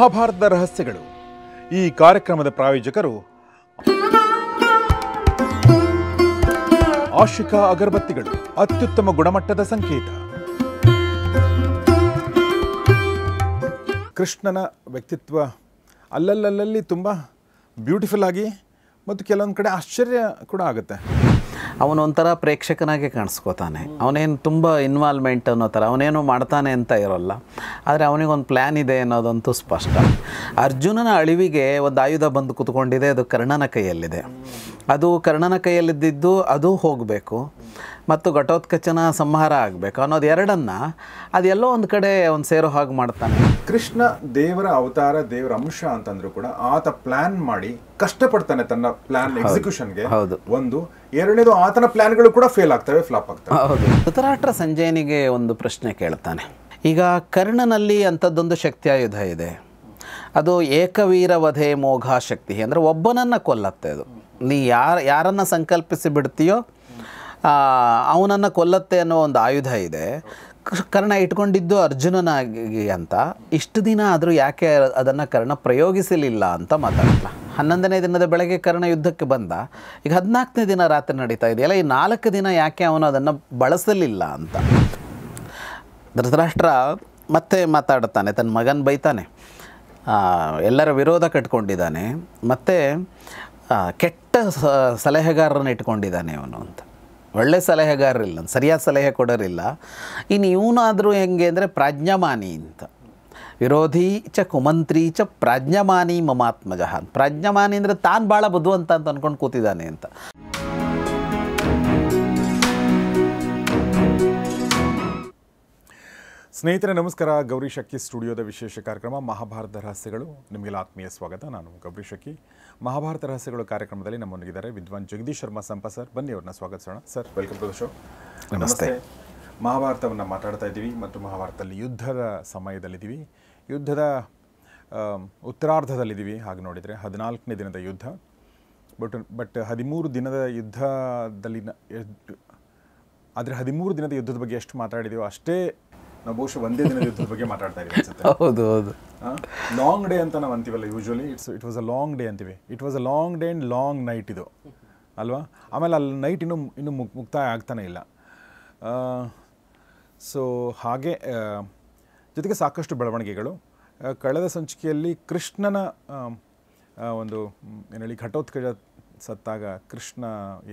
ಮಹಾಭಾರತದ ರಹಸ್ಯಗಳು. ಈ ಕಾರ್ಯಕ್ರಮದ ಪ್ರಾಯೋಜಕರು ಆಶಿಕಾ ಅಗರಬತ್ತಿಗಳು, ಅತ್ಯುತ್ತಮ ಗುಣಮಟ್ಟದ ಸಂಕೇತ. ಕೃಷ್ಣನ ವ್ಯಕ್ತಿತ್ವ ಅಲ್ಲಲ್ಲಿ ತುಂಬ ಬ್ಯೂಟಿಫುಲ್ ಆಗಿ ಮತ್ತು ಕೆಲವೊಂದು ಕಡೆ ಆಶ್ಚರ್ಯ ಕೂಡ ಆಗುತ್ತೆ. ಅವನೊಂಥರ ಪ್ರೇಕ್ಷಕನಾಗೆ ಕಾಣಿಸ್ಕೋತಾನೆ. ಅವನೇನು ತುಂಬ ಇನ್ವಾಲ್ವ್ಮೆಂಟ್ ಅನ್ನೋ ಥರ ಅವನೇನು ಮಾಡ್ತಾನೆ ಅಂತ ಇರೋಲ್ಲ, ಆದರೆ ಅವನಿಗೊಂದು ಪ್ಲ್ಯಾನ್ ಇದೆ ಅನ್ನೋದಂತೂ ಸ್ಪಷ್ಟ. ಅರ್ಜುನನ ಅಳಿವಿಗೆ ಒಂದು ಆಯುಧ ಬಂದು ಕೂತ್ಕೊಂಡಿದೆ, ಅದು ಕರ್ಣನ ಕೈಯಲ್ಲಿದೆ. ಅದು ಕರ್ಣನ ಕೈಯಲ್ಲಿದ್ದು ಅದು ಹೋಗಬೇಕು ಮತ್ತು ಘಟೋತ್ಕಚನ ಸಂಹಾರ ಆಗಬೇಕು ಅನ್ನೋದು ಎರಡನ್ನು ಅದೆಲ್ಲೋ ಒಂದು ಕಡೆ ಒಂದು ಸೇರೋ ಹಾಗೆ ಮಾಡ್ತಾನೆ. ಕೃಷ್ಣ ದೇವರ ಅವತಾರ, ದೇವರ ಅಂಶ ಅಂತಂದ್ರೂ ಕೂಡ ಆತ ಪ್ಲಾನ್ ಮಾಡಿ ಕಷ್ಟಪಡ್ತಾನೆ ತನ್ನ ಪ್ಲಾನ್ ಎಕ್ಸಿಕ್ಯೂಷನ್ಗೆ. ಹೌದು. ಒಂದು ಎರಡನೇದು, ಆತನ ಪ್ಲಾನ್ಗಳು ಕೂಡ ಫೇಲ್ ಆಗ್ತವೆ, ಫ್ಲಾಪ್ ಆಗ್ತವೆ. ಹೌದು. ಧೃತರಾಷ್ಟ್ರ ಸಂಜಯನಿಗೆ ಒಂದು ಪ್ರಶ್ನೆ ಕೇಳ್ತಾನೆ. ಈಗ ಕರ್ಣನಲ್ಲಿ ಅಂಥದ್ದೊಂದು ಶಕ್ತಿಯಾಯುಧ ಇದೆ, ಅದು ಏಕವೀರ ವಧೆ ಮೋಘ ಶಕ್ತಿ, ಅಂದರೆ ಒಬ್ಬನನ್ನು ಕೊಲ್ಲತ್ತೆ. ಅದು ನೀ ಯಾರನ್ನು ಸಂಕಲ್ಪಿಸಿ ಬಿಡ್ತೀಯೋ ಅವನನ್ನು ಕೊಲ್ಲತ್ತೆ ಅನ್ನೋ ಒಂದು ಆಯುಧ ಇದೆ. ಕರ್ಣ ಇಟ್ಕೊಂಡಿದ್ದು ಅರ್ಜುನನಾಗಿ ಅಂತ. ಇಷ್ಟು ದಿನ ಆದರೂ ಯಾಕೆ ಅದನ್ನು ಕರ್ಣ ಪ್ರಯೋಗಿಸಲಿಲ್ಲ ಅಂತ ಮಾತಾಡಲ್ಲ. 11ನೇ ದಿನದ ಬೆಳಗ್ಗೆ ಕರ್ಣ ಯುದ್ಧಕ್ಕೆ ಬಂದ, ಈಗ 14ನೇ ದಿನ ರಾತ್ರಿ ನಡೀತಾ ಇದೆಯಲ್ಲ, ಈ 4 ದಿನ ಯಾಕೆ ಅವನು ಅದನ್ನು ಬಳಸಲಿಲ್ಲ ಅಂತ ಧೃತರಾಷ್ಟ್ರ ಮತ್ತೆ ಮಾತಾಡ್ತಾನೆ. ತನ್ನ ಮಗನ ಬೈತಾನೆ, ಎಲ್ಲರ ವಿರೋಧ ಕಟ್ಕೊಂಡಿದ್ದಾನೆ, ಮತ್ತು ಕೆಟ್ಟ ಸಲಹೆಗಾರರನ್ನು ಇಟ್ಕೊಂಡಿದ್ದಾನೆ ಅವನು ಅಂತ. ಒಳ್ಳೆ ಸಲಹೆಗಾರರಿಲ್ಲ, ಸರಿಯಾದ ಸಲಹೆ ಕೊಡೋರಿಲ್ಲ. ಇನ್ನು ಇವನಾದರೂ ಹೆಂಗೆ ಅಂದರೆ ಪ್ರಾಜ್ಞಮಾನಿ ಅಂತ. ವಿರೋಧಿ ಚ ಕುಮಂತ್ರಿ ಚ ಪ್ರಾಜ್ಞಮಾನಿ ಮಮಾತ್ಮಜ. ಪ್ರಾಜ್ಞಮಾನಿ ಅಂದರೆ ತಾನು ಭಾಳ ಬುದ್ಧಿವಂತ ಅಂತ ಅಂದ್ಕೊಂಡು ಕೂತಿದ್ದಾನೆ ಅಂತ. ಸ್ನೇಹಿತರೆ ನಮಸ್ಕಾರ. ಗೌರಿ ಶಕ್ಕಿ ಸ್ಟುಡಿಯೋದ ವಿಶೇಷ ಕಾರ್ಯಕ್ರಮ ಮಹಾಭಾರತ ರಹಸ್ಯಗಳು. ನಿಮಗೆಲ್ಲ ಆತ್ಮೀಯ ಸ್ವಾಗತ. ನಾನು ಗೌರಿ ಶಕ್ಕಿ. ಮಹಾಭಾರತ ರಹಸ್ಯಗಳು ಕಾರ್ಯಕ್ರಮದಲ್ಲಿ ನಮ್ಮೊಂದಿಗಿದ್ದಾರೆ ವಿದ್ವಾನ್ ಜಗದೀಶ್ ಶರ್ಮಾ ಸಂಪ ಸರ್. ಬನ್ನಿ ಅವ್ರನ್ನ ಸ್ವಾಗತಿಸೋಣ. Sir, welcome to the show. ನಮಸ್ತೆ. ಮಹಾಭಾರತವನ್ನು ಮಾತಾಡ್ತಾ ಇದ್ದೀವಿ ಮತ್ತು ಮಹಾಭಾರತದಲ್ಲಿ ಯುದ್ಧದ ಸಮಯದಲ್ಲಿದ್ದೀವಿ, ಯುದ್ಧದ ಉತ್ತರಾರ್ಧದಲ್ಲಿದ್ದೀವಿ. ಹಾಗೆ ನೋಡಿದರೆ 14ನೇ ದಿನದ ಯುದ್ಧ. ಬಟ್ 13 ದಿನದ ಯುದ್ಧದಲ್ಲಿನ, ಆದರೆ 13 ದಿನದ ಯುದ್ಧದ ಬಗ್ಗೆ ಎಷ್ಟು ಮಾತಾಡಿದೀವೋ ಅಷ್ಟೇ ನಾವು ಬಹುಶಃ ಒಂದೇ ದಿನದ ಯುದ್ಧದ ಬಗ್ಗೆ ಮಾತಾಡ್ತಾ ಇದ್ದೀವಿ ಅನ್ಸುತ್ತೆ. ಹೌದು ಹೌದು. ಲಾಂಗ್ ಡೇ ಅಂತ ನಾವು ಅಂತೀವಲ್ಲ usually. It was a long day ಅಂತೀವಿ. It was a long day and long night ಇದು ಅಲ್ವಾ. ಆಮೇಲೆ ಅಲ್ಲಿ ನೈಟ್ ಇನ್ನೂ ಮುಕ್ತಾಯ ಆಗ್ತಾನೆ ಇಲ್ಲ. ಸೊ ಹಾಗೆ ಜೊತೆಗೆ ಸಾಕಷ್ಟು ಬೆಳವಣಿಗೆಗಳು. ಕಳೆದ ಸಂಚಿಕೆಯಲ್ಲಿ ಕೃಷ್ಣನ ಒಂದು ಏನು ಹೇಳಿ, ಘಟೋತ್ಕಚ ಸತ್ತಾಗ ಕೃಷ್ಣ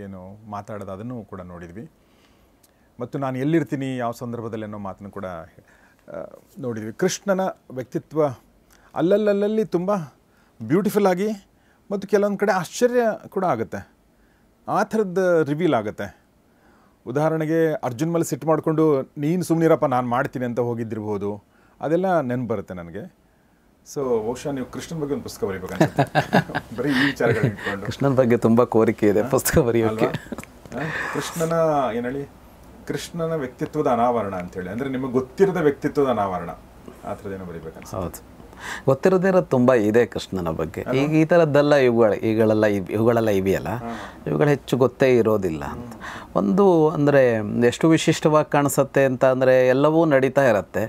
ಏನು ಮಾತಾಡೋದು ಅದನ್ನು ಕೂಡ ನೋಡಿದ್ವಿ. ಮತ್ತು ನಾನು ಎಲ್ಲಿರ್ತೀನಿ, ಯಾವ ಸಂದರ್ಭದಲ್ಲಿ ಅನ್ನೋ ಮಾತನ್ನು ಕೂಡ ನೋಡಿದ್ವಿ. ಕೃಷ್ಣನ ವ್ಯಕ್ತಿತ್ವ ಅಲ್ಲಲ್ಲಿ ತುಂಬ ಬ್ಯೂಟಿಫುಲ್ ಆಗಿ ಮತ್ತು ಕೆಲವೊಂದು ಕಡೆ ಆಶ್ಚರ್ಯ ಕೂಡ ಆಗುತ್ತೆ. ಆ ಥರದ್ದು ರಿವೀಲ್ ಆಗುತ್ತೆ. ಉದಾಹರಣೆಗೆ ಅರ್ಜುನ್ ಮೇಲೆ ಸಿಟ್ಟು ಮಾಡಿಕೊಂಡು ನೀನು ಸುಮ್ಮನಿರಪ್ಪ ನಾನು ಮಾಡ್ತೀನಿ ಅಂತ ಹೋಗಿದ್ದಿರ್ಬೋದು, ಅದೆಲ್ಲ ನೆನಪು ಬರುತ್ತೆ ನನಗೆ. ಸೊ ಬಹುಶಃ ನೀವು ಕೃಷ್ಣನ ಬಗ್ಗೆ ಒಂದು ಪುಸ್ತಕ ಬರೀಬೇಕಂತ ಬರೀ ಈ ವಿಚಾರಗಳನ್ನ ಇಟ್ಕೊಂಡು. ಕೃಷ್ಣನ ಬಗ್ಗೆ ತುಂಬ ಕೋರಿಕೆ ಇದೆ ಪುಸ್ತಕ ಬರೆಯೋಕ್ಕೆ. ಕೃಷ್ಣನ ಏನು ಹೇಳಿ, ಕೃಷ್ಣನ ವ್ಯಕ್ತಿತ್ವದ ಅನಾವರಣ ಅಂತೇಳಿ, ಅಂದರೆ ನಿಮಗೆ ಗೊತ್ತಿರದ ವ್ಯಕ್ತಿತ್ವದ ಅನಾವರಣ, ಆ ಥರದ್ದೇನೋ ಬರೀಬೇಕಂತ. ಹೌದು, ಗೊತ್ತಿರೋದೇ ಇರೋದು ತುಂಬ ಇದೆ ಕೃಷ್ಣನ ಬಗ್ಗೆ. ಈಗ ಈ ಥರದ್ದೆಲ್ಲ ಇವುಗಳೆಲ್ಲ ಇವೆಯಲ್ಲ, ಇವುಗಳು ಹೆಚ್ಚು ಗೊತ್ತೇ ಇರೋದಿಲ್ಲ ಅಂತ. ಒಂದು ಅಂದರೆ ಎಷ್ಟು ವಿಶಿಷ್ಟವಾಗಿ ಕಾಣಿಸುತ್ತೆ ಅಂತ ಅಂದರೆ ಎಲ್ಲವೂ ನಡೀತಾ ಇರುತ್ತೆ.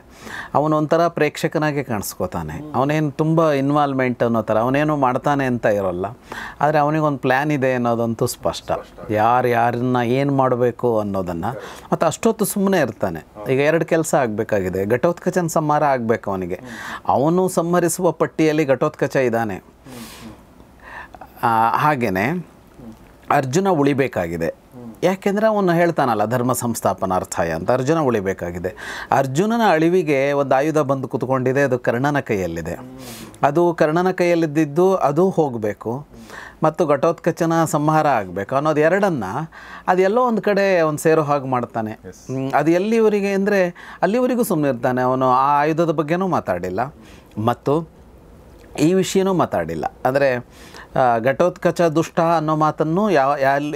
ಅವನೊಂಥರ ಪ್ರೇಕ್ಷಕನಾಗೆ ಕಾಣಿಸ್ಕೋತಾನೆ. ಅವನೇನು ತುಂಬ ಇನ್ವಾಲ್ವ್ಮೆಂಟ್ ಅನ್ನೋ ಥರ ಅವನೇನು ಮಾಡ್ತಾನೆ ಅಂತ ಇರೋಲ್ಲ, ಆದರೆ ಅವನಿಗೊಂದು ಪ್ಲ್ಯಾನ್ ಇದೆ ಅನ್ನೋದಂತೂ ಸ್ಪಷ್ಟ. ಯಾರನ್ನ ಏನು ಮಾಡಬೇಕು ಅನ್ನೋದನ್ನು. ಮತ್ತು ಅಷ್ಟೊತ್ತು ಸುಮ್ಮನೆ ಇರ್ತಾನೆ. ಈಗ 2 ಕೆಲಸ ಆಗಬೇಕಾಗಿದೆ. ಘಟೋತ್ಕಚನ ಸಂಹಾರ ಆಗಬೇಕು ಅವನಿಗೆ. ಅವನು ಸಂಹರಿಸುವ ಪಟ್ಟಿಯಲ್ಲಿ ಘಟೋತ್ಕಚ ಇದ್ದಾನೆ. ಹಾಗೆಯೇ ಅರ್ಜುನ ಉಳಿಬೇಕಾಗಿದೆ. ಯಾಕೆಂದರೆ ಅವನು ಹೇಳ್ತಾನಲ್ಲ ಧರ್ಮ ಸಂಸ್ಥಾಪನಾರ್ಥಾಯ ಅಂತ. ಅರ್ಜುನ ಉಳಿಬೇಕಾಗಿದೆ. ಅರ್ಜುನನ ಅಳಿವಿಗೆ ಒಂದು ಆಯುಧ ಬಂದು ಕೂತ್ಕೊಂಡಿದೆ, ಅದು ಕರ್ಣನ ಕೈಯಲ್ಲಿದೆ. ಅದು ಕರ್ಣನ ಕೈಯಲ್ಲಿದ್ದು ಅದು ಹೋಗಬೇಕು ಮತ್ತು ಘಟೋತ್ಕಚನ ಸಂಹಾರ ಆಗಬೇಕು ಅನ್ನೋದು ಎರಡನ್ನು ಅದೆಲ್ಲೋ ಒಂದು ಕಡೆ ಒಂದು ಸೇರೋ ಹಾಗೆ ಮಾಡ್ತಾನೆ. ಅದು ಎಲ್ಲಿವರೆಗೆ ಅಂದರೆ ಅಲ್ಲಿವರೆಗೂ ಸುಮ್ಮನೆ ಇರ್ತಾನೆ. ಅವನು ಆ ಆಯುಧದ ಬಗ್ಗೆನೂ ಮಾತಾಡಿಲ್ಲ ಮತ್ತು ಈ ವಿಷಯನೂ ಮಾತಾಡಿಲ್ಲ. ಅಂದರೆ ಘಟೋತ್ಕಚ ದುಷ್ಟ ಅನ್ನೋ ಮಾತನ್ನು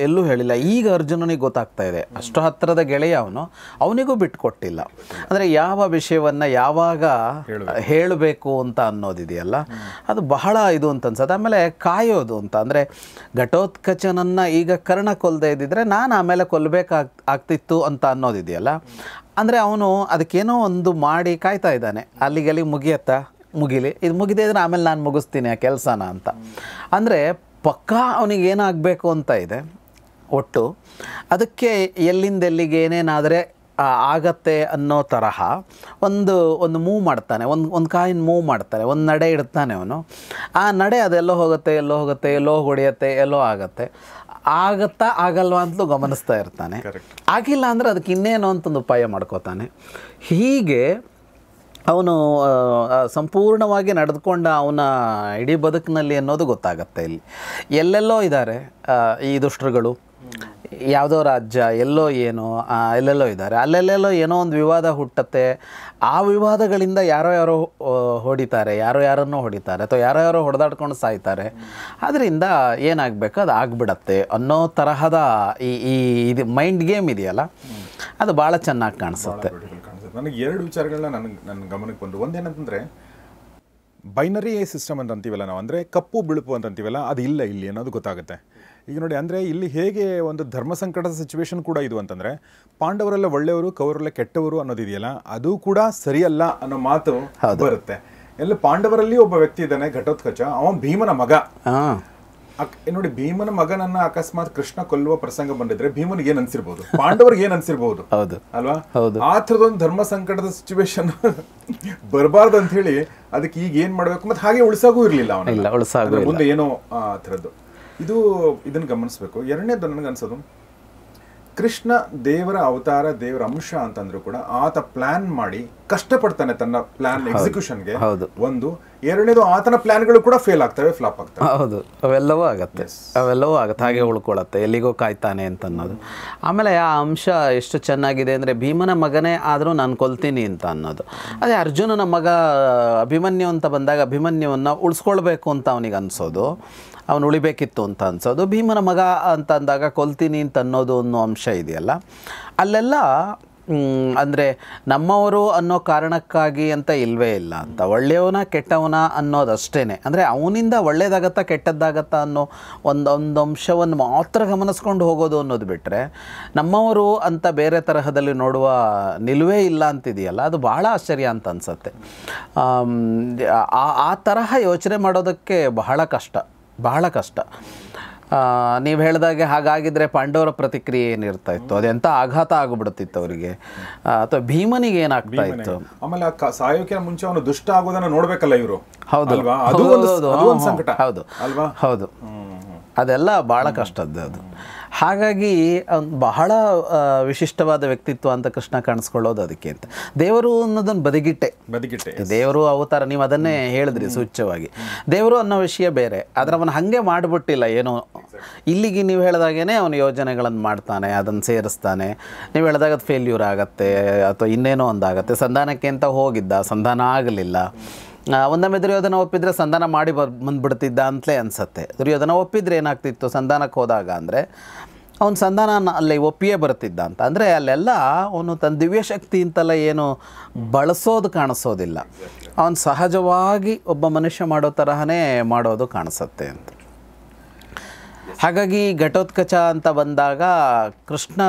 ಎಲ್ಲೂ ಹೇಳಿಲ್ಲ. ಈಗ ಅರ್ಜುನನಿಗೆ ಗೊತ್ತಾಗ್ತಾ ಇದೆ, ಅಷ್ಟು ಹತ್ತಿರದ ಗೆಳೆಯ ಅವನಿಗೂ ಬಿಟ್ಟುಕೊಟ್ಟಿಲ್ಲ. ಅಂದರೆ ಯಾವ ವಿಷಯವನ್ನು ಯಾವಾಗ ಹೇಳಬೇಕು ಅಂತ ಅನ್ನೋದಿದೆಯಲ್ಲ, ಅದು ಬಹಳ ಇದು ಅಂತ ಅನ್ಸತ್ತೆ. ಆಮೇಲೆ ಕಾಯೋದು ಅಂತ ಅಂದರೆ ಘಟೋತ್ಕಚನನ್ನು ಈಗ ಕರ್ಣ ಕೊಲ್ಲದೆ ಇದ್ದಿದ್ರೆ ನಾನು ಆಮೇಲೆ ಕೊಲ್ಲಬೇಕಾಗ್ತಿತ್ತು ಅಂತ ಅನ್ನೋದಿದೆಯಲ್ಲ. ಅಂದರೆ ಅವನು ಅದಕ್ಕೇನೋ ಒಂದು ಮಾಡಿ ಕಾಯ್ತಾ ಇದ್ದಾನೆ. ಅಲ್ಲಿಗೆ ಮುಗಿಯತ್ತಾ ಮುಗಿಲಿ, ಇದು ಮುಗಿದೇ ಇದ್ರೆ ಆಮೇಲೆ ನಾನು ಮುಗಿಸ್ತೀನಿ ಆ ಕೆಲಸನ ಅಂತ. ಅಂದರೆ ಪಕ್ಕಾ ಅವನಿಗೆ ಏನಾಗಬೇಕು ಅಂತ ಇದೆ ಒಟ್ಟು, ಅದಕ್ಕೆ ಎಲ್ಲಿಂದ ಎಲ್ಲಿಗೆ ಏನೇನಾದರೆ ಆಗತ್ತೆ ಅನ್ನೋ ತರಹ ಒಂದು ಮೂವ್ ಮಾಡ್ತಾನೆ, ಒಂದು ಕಾಯಿನ ಮೂವ್ ಮಾಡ್ತಾನೆ, ಒಂದು ನಡೆ ಇಡ್ತಾನೆ ಅವನು. ಆ ನಡೆ ಅದೆಲ್ಲೋ ಹೋಗುತ್ತೆ, ಎಲ್ಲೋ ಹೊಡೆಯುತ್ತೆ, ಎಲ್ಲೋ ಆಗುತ್ತೆ. ಆಗತ್ತಾ ಆಗಲ್ವಾ ಅಂತಲೂ ಗಮನಿಸ್ತಾ ಇರ್ತಾನೆ. ಆಗಿಲ್ಲ ಅಂದರೆ ಅದಕ್ಕೆ ಇನ್ನೇನೋ ಅಂತಂದು ಉಪಾಯ ಮಾಡ್ಕೋತಾನೆ. ಹೀಗೆ ಅವನು ಸಂಪೂರ್ಣವಾಗಿ ನಡೆದುಕೊಂಡ ಅವನ ಇಡೀ ಬದುಕಿನಲ್ಲಿ ಅನ್ನೋದು ಗೊತ್ತಾಗತ್ತೆ. ಇಲ್ಲಿ ಎಲ್ಲೆಲ್ಲೋ ಇದ್ದಾರೆ ಈ ದುಷ್ಟರುಗಳು, ಯಾವುದೋ ರಾಜ್ಯ ಎಲ್ಲೋ ಏನೋ ಎಲ್ಲೆಲ್ಲೋ ಇದ್ದಾರೆ, ಅಲ್ಲೆಲ್ಲೆಲ್ಲೋ ಏನೋ ಒಂದು ವಿವಾದ ಹುಟ್ಟತ್ತೆ. ಆ ವಿವಾದಗಳಿಂದ ಯಾರೋ ಹೊಡಿತಾರೆ, ಯಾರನ್ನೋ ಹೊಡಿತಾರೆ, ಅಥವಾ ಯಾರೋ ಹೊಡೆದಾಡ್ಕೊಂಡು ಸಾಯ್ತಾರೆ. ಅದರಿಂದ ಏನಾಗಬೇಕು ಅದು ಆಗಿಬಿಡತ್ತೆ ಅನ್ನೋ ತರಹದ ಈ ಇದು ಮೈಂಡ್ ಗೇಮ್ ಇದೆಯಲ್ಲ, ಅದು ಭಾಳ ಚೆನ್ನಾಗಿ ಕಾಣಿಸುತ್ತೆ. ನನಗೆ ಎರಡು ವಿಚಾರಗಳನ್ನ ನನ್ನ ಗಮನಕ್ಕೆ ಬಂದು, ಒಂದೇನಂತಂದರೆ ಬೈನರಿ ಸಿಸ್ಟಮ್ ಅಂತ ಅಂತೀವಲ್ಲ ನಾವು, ಅಂದರೆ ಕಪ್ಪು ಬಿಳುಪು ಅಂತ ಅಂತೀವಲ್ಲ, ಅದು ಇಲ್ಲ ಇಲ್ಲಿ ಅನ್ನೋದು ಗೊತ್ತಾಗುತ್ತೆ. ಈಗ ನೋಡಿ, ಅಂದರೆ ಇಲ್ಲಿ ಹೇಗೆ ಒಂದು ಧರ್ಮ ಸಂಕಟದ ಸಿಚುವೇಶನ್ ಕೂಡ ಇದು ಅಂತಂದರೆ, ಪಾಂಡವರೆಲ್ಲ ಒಳ್ಳೆಯವರು, ಕೌರವರೆಲ್ಲ ಕೆಟ್ಟವರು ಅನ್ನೋದಿದೆಯಲ್ಲ, ಅದು ಕೂಡ ಸರಿಯಲ್ಲ ಅನ್ನೋ ಮಾತು ಬರುತ್ತೆ. ಎಲ್ಲ ಪಾಂಡವರಲ್ಲಿ ಒಬ್ಬ ವ್ಯಕ್ತಿ ಇದ್ದಾನೆ, ಘಟೋತ್ಕಚ, ಅವನು ಭೀಮನ ಮಗ. ನೋಡಿ, ಭೀಮನ ಮಗನನ್ನ ಅಕಸ್ಮಾತ್ ಕೃಷ್ಣ ಕೊಲ್ಲುವ ಪ್ರಸಂಗ ಬಂದಿದ್ರೆ ಭೀಮನಿಗೆ ಏನ್ ಅನ್ಸಿರ್ಬೋದು, ಪಾಂಡವರಿಗೆ ಏನ್ ಅನ್ಸಿರ್ಬೋದು ಅಲ್ವಾ? ಆ ಥರದೊಂದು ಧರ್ಮ ಸಂಕಟದ ಸಿಚುವೇಶನ್ ಬರಬಾರ್ದು ಅಂತ ಹೇಳಿ ಅದಕ್ಕೆ ಈಗ ಏನ್ ಮಾಡ್ಬೇಕು, ಮತ್ತೆ ಹಾಗೆ ಉಳಿಸಾಗೂ ಇರ್ಲಿಲ್ಲ ಅವನ ಮುಂದೆ ಏನೋ ಆ ಥರದ್ದು. ಇದನ್ನ ಗಮನಿಸ್ಬೇಕು. ಎರಡನೇದು ನನಗೆ ಅನ್ಸೋದು, ಕೃಷ್ಣ ದೇವರ ಅವತಾರ, ದೇವರ ಅಂಶ ಅಂತಂದ್ರೂ ಕೂಡ ಆತ ಪ್ಲಾನ್ ಮಾಡಿ ಕಷ್ಟಪಡ್ತಾನೆ ತನ್ನ ಪ್ಲಾನ್ ಎಕ್ಸಿಕ್ಯೂಷನ್ಗೆ. ಒಂದು. ಎರಡನೇದು, ಆತನ ಪ್ಲಾನ್ಗಳು ಕೂಡ ಫೇಲ್ ಆಗ್ತವೆ, ಫ್ಲಾಪ್ ಆಗ್ತವೆ. ಹೌದು, ಅವೆಲ್ಲವೂ ಆಗುತ್ತೆ, ಹಾಗೆ ಉಳ್ಕೊಳತ್ತೆ, ಎಲ್ಲಿಗೋ ಕಾಯ್ತಾನೆ ಅಂತ ಅನ್ನೋದು. ಆಮೇಲೆ ಆ ಅಂಶ ಎಷ್ಟು ಚೆನ್ನಾಗಿದೆ ಅಂದರೆ, ಭೀಮನ ಮಗನೇ ಆದರೂ ನಾನು ಕೊಲ್ತೀನಿ ಅಂತ ಅನ್ನೋದು. ಅದೇ ಅರ್ಜುನನ ಮಗ ಅಭಿಮನ್ಯು ಅಂತ ಬಂದಾಗ ಅಭಿಮನ್ಯುವನ್ನು ಉಳಿಸ್ಕೊಳ್ಬೇಕು ಅಂತ ಅವನಿಗೆ ಅನಿಸೋದು, ಅವನು ಉಳಿಬೇಕಿತ್ತು ಅಂತ ಅನ್ಸೋದು. ಭೀಮನ ಮಗ ಅಂತ ಅಂದಾಗ ಕೊಲ್ತೀನಿ ಅಂತ ಅನ್ನೋದು ಅನ್ನೋ ಅಂಶ ಇದೆಯಲ್ಲ, ಅಲ್ಲೆಲ್ಲ ಅಂದರೆ ನಮ್ಮವರು ಅನ್ನೋ ಕಾರಣಕ್ಕಾಗಿ ಅಂತ ಇಲ್ಲವೇ ಇಲ್ಲ ಅಂತ, ಒಳ್ಳೆಯವನ ಕೆಟ್ಟವನ ಅನ್ನೋದಷ್ಟೇ. ಅಂದರೆ ಅವನಿಂದ ಒಳ್ಳೇದಾಗತ್ತಾ ಕೆಟ್ಟದ್ದಾಗತ್ತಾ ಅನ್ನೋ ಒಂದು ಅಂಶವನ್ನು ಮಾತ್ರ ಗಮನಿಸ್ಕೊಂಡು ಹೋಗೋದು ಅನ್ನೋದು ಬಿಟ್ಟರೆ, ನಮ್ಮವರು ಅಂತ ಬೇರೆ ತರಹದಲ್ಲಿ ನೋಡುವ ನಿಲುವೇ ಇಲ್ಲ ಅಂತಿದೆಯಲ್ಲ, ಅದು ಭಾಳ ಆಶ್ಚರ್ಯ ಅಂತ ಅನಿಸುತ್ತೆ. ಆ ತರಹ ಯೋಚನೆ ಮಾಡೋದಕ್ಕೆ ಬಹಳ ಕಷ್ಟ. ನೀವು ಹೇಳಿದಾಗೆ ಹಾಗಾಗಿದ್ರೆ ಪಾಂಡವರ ಪ್ರತಿಕ್ರಿಯೆ ಏನಿರ್ತಾ ಇತ್ತು, ಅದೆಂಥ ಆಘಾತ ಆಗಿಬಿಡುತ್ತಿತ್ತು ಅವರಿಗೆ, ಅಥವಾ ಭೀಮನಿಗೆ ಏನಾಗ್ತಾ ಇತ್ತು. ಆಮೇಲೆ ಸಾಯೋಕೆ ಮುಂಚೆ ಅವನು ದುಷ್ಟ ಆಗೋದನ್ನ ನೋಡ್ಬೇಕಲ್ಲ ಇವರು. ಹೌದು, ಅದೆಲ್ಲ ಭಾಳ ಕಷ್ಟದ್ದು ಅದು. ಹಾಗಾಗಿ ಬಹಳ ವಿಶಿಷ್ಟವಾದ ವ್ಯಕ್ತಿತ್ವ ಅಂತ ಕೃಷ್ಣ ಕಾಣಿಸ್ಕೊಳ್ಳೋದು ಅದಕ್ಕೆ ಅಂತ. ದೇವರು ಅನ್ನೋದನ್ನು ಬದಿಗಿಟ್ಟೆ ದೇವರು ಅವತಾರ, ನೀವು ಅದನ್ನೇ ಹೇಳಿದ್ರಿ ಸೂಚ್ಯವಾಗಿ. ದೇವರು ಅನ್ನೋ ವಿಷಯ ಬೇರೆ, ಆದರೆ ಅವನು ಹಾಗೆ ಮಾಡಿಬಿಟ್ಟಿಲ್ಲ ಏನೋ. ಇಲ್ಲಿಗೆ ನೀವು ಹೇಳಿದಾಗೇ ಅವನು ಯೋಜನೆಗಳನ್ನು ಮಾಡ್ತಾನೆ, ಅದನ್ನು ಸೇರಿಸ್ತಾನೆ. ನೀವು ಹೇಳಿದಾಗ ಅದು ಫೇಲ್ಯೂರ್ ಆಗುತ್ತೆ, ಅಥವಾ ಇನ್ನೇನೋ ಒಂದಾಗತ್ತೆ. ಸಂಧಾನಕ್ಕೆ ಅಂತ ಹೋಗಿದ್ದ, ಸಂಧಾನ ಆಗಲಿಲ್ಲ. ಒಂದೊಮ್ಮೆ ದುರ್ಯೋಧನ ಒಪ್ಪಿದ್ರೆ ಸಂಧಾನ ಮಾಡಿ ಬಂದ್ಬಿಡ್ತಿದ್ದ ಅಂತಲೇ ಅನಿಸುತ್ತೆ. ದುರ್ಯೋಧನ ಒಪ್ಪಿದ್ರೆ ಏನಾಗ್ತಿತ್ತು ಸಂಧಾನಕ್ಕೆ ಹೋದಾಗ ಅಂದರೆ, ಅವನು ಸಂಧಾನ ಅಲ್ಲಿ ಒಪ್ಪಿಯೇ ಬರ್ತಿದ್ದ ಅಂತ. ಅಂದರೆ ಅಲ್ಲೆಲ್ಲ ಅವನು ತನ್ನ ದಿವ್ಯಶಕ್ತಿ ಅಂತೆಲ್ಲ ಏನು ಬಳಸೋದು ಕಾಣಿಸೋದಿಲ್ಲ, ಅವನು ಸಹಜವಾಗಿ ಒಬ್ಬ ಮನುಷ್ಯ ಮಾಡೋ ತರಹನೇ ಮಾಡೋದು ಕಾಣಿಸುತ್ತೆ ಅಂತ. ಹಾಗಾಗಿ ಘಟೋತ್ಕಚ ಅಂತ ಬಂದಾಗ ಕೃಷ್ಣ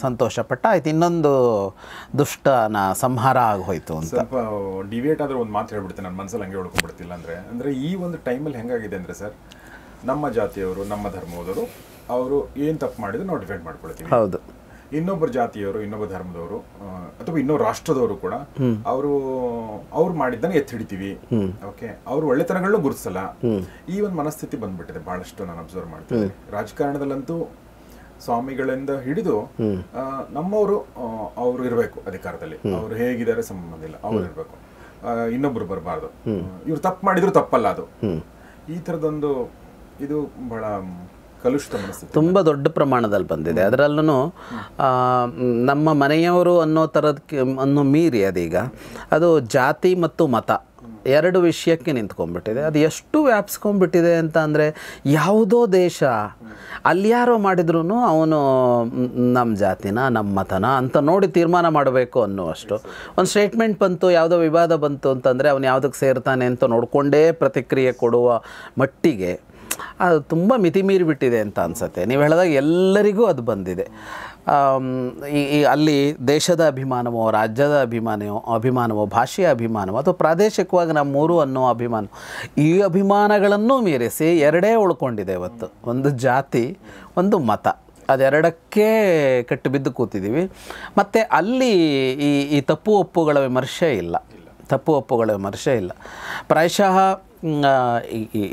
ಸಂತೋಷಪಟ್ಟ, ಆಯ್ತು ಇನ್ನೊಂದು ದುಷ್ಟನ ಸಂಹಾರ ಆಗೋಯ್ತು ಅಂತ. ಸ್ವಲ್ಪ ಡಿವೇಟ್ ಆದ್ರೆ ಒಂದು ಮಾತು ಹೇಳ್ಬಿಡ್ತೀನಿ, ನನ್ನ ಮನಸ್ಸಲ್ಲಿ ಹಂಗೆ ಉಳ್ಕೊಂಡ್ಬಿಡ್ತಿಲ್ಲ. ಅಂದರೆ ಈ ಒಂದು ಟೈಮಲ್ಲಿ ಹೆಂಗಾಗಿದೆ ಅಂದರೆ ಸರ್, ನಮ್ಮ ಜಾತಿಯವರು, ನಮ್ಮ ಧರ್ಮದವರು, ಅವರು ಏನು ತಪ್ಪು ಮಾಡಿದ್ರು ನಾವು ಡಿಫೆಂಡ್ ಮಾಡ್ಕೊಳ್ತೀವಿ. ಹೌದು. ಇನ್ನೊಬ್ಬರ ಜಾತಿಯವರು, ಇನ್ನೊಬ್ಬ ಧರ್ಮದವರು, ಅಥವಾ ಇನ್ನೊಬ್ಬ ರಾಷ್ಟ್ರದವರು ಕೂಡ ಅವ್ರು ಮಾಡಿದ್ದನ್ನ ಎತ್ತಿ ಹಿಡಿತೀವಿ. ಓಕೆ, ಅವ್ರ ಒಳ್ಳೆತನಗಳನ್ನೂ ಗುರುತಿಸಲ್ಲ. ಈ ಒಂದು ಮನಸ್ಥಿತಿ ಬಂದ್ಬಿಟ್ಟಿದೆ ಬಹಳಷ್ಟು ನಾನು ಅಬ್ಸರ್ವ್ ಮಾಡ್ತೀನಿ. ರಾಜಕಾರಣದಲ್ಲಂತೂ ಸ್ವಾಮಿಗಳಿಂದ ಹಿಡಿದು ನಮ್ಮವರು ಅವರು ಇರಬೇಕು ಅಧಿಕಾರದಲ್ಲಿ, ಅವ್ರು ಹೇಗಿದ್ದಾರೆ ಸಂಬಂಧ ಇಲ್ಲ, ಅವ್ರು ಇರಬೇಕು, ಇನ್ನೊಬ್ರು ಬರಬಾರ್ದು, ಇವ್ರು ತಪ್ಪು ಮಾಡಿದ್ರು ತಪ್ಪಲ್ಲ ಅದು. ಈ ಥರದೊಂದು ಇದು ಬಹಳ ಕಲುಷಿತ ಮನಸ್ಥಿತಿ ತುಂಬ ದೊಡ್ಡ ಪ್ರಮಾಣದಲ್ಲಿ ಬಂದಿದೆ. ಅದರಲ್ಲೂ ನಮ್ಮ ಮನೆಯವರು ಅನ್ನೋ ಥರದಕ್ಕೆ ಅನ್ನೋ ಮೀರಿ ಅದೀಗ ಅದು ಜಾತಿ ಮತ್ತು ಮತ ಎರಡು ವಿಷಯಕ್ಕೆ ನಿಂತ್ಕೊಂಡ್ಬಿಟ್ಟಿದೆ. ಅದು ಎಷ್ಟು ವ್ಯಾಪಿಸ್ಕೊಂಡ್ಬಿಟ್ಟಿದೆ ಅಂತ ಅಂದರೆ, ಯಾವುದೋ ದೇಶ ಅಲ್ಲಿ ಯಾರೋ ಮಾಡಿದ್ರು ಅವನು ನಮ್ಮ ಜಾತಿನ ನಮ್ಮ ಮತನ ಅಂತ ನೋಡಿ ತೀರ್ಮಾನ ಮಾಡಬೇಕು ಅನ್ನುವಷ್ಟು. ಒಂದು ಸ್ಟೇಟ್ಮೆಂಟ್ ಬಂತು, ಯಾವುದೋ ವಿವಾದ ಬಂತು ಅಂತಂದರೆ ಅವನು ಯಾವುದಕ್ಕೆ ಸೇರ್ತಾನೆ ಅಂತ ನೋಡಿಕೊಂಡೇ ಪ್ರತಿಕ್ರಿಯೆ ಕೊಡುವ ಮಟ್ಟಿಗೆ ಅದು ತುಂಬ ಮಿತಿ ಮೀರಿಬಿಟ್ಟಿದೆ ಅಂತ ಅನಿಸುತ್ತೆ. ನೀವು ಹೇಳಿದಾಗ ಎಲ್ಲರಿಗೂ ಅದು ಬಂದಿದೆ. ಅಲ್ಲಿ ದೇಶದ ಅಭಿಮಾನವೋ, ರಾಜ್ಯದ ಅಭಿಮಾನವೋ, ಭಾಷೆಯ ಅಭಿಮಾನವೋ ಅಥವಾ ಪ್ರಾದೇಶಿಕವಾಗಿ ನಮ್ಮೂರು ಅನ್ನೋ ಅಭಿಮಾನ, ಈ ಅಭಿಮಾನಗಳನ್ನು ಮೀರಿಸಿ ಎರಡೇ ಉಳ್ಕೊಂಡಿದೆ ಇವತ್ತು. ಒಂದು ಜಾತಿ, ಒಂದು ಮತ. ಅದೆರಡಕ್ಕೆ ಕಟ್ಟು ಬಿದ್ದು ಕೂತಿದ್ದೀವಿ. ಮತ್ತು ಅಲ್ಲಿ ಈ ತಪ್ಪು ಒಪ್ಪುಗಳ ವಿಮರ್ಶೆ ಇಲ್ಲ. ಪ್ರಾಯಶಃ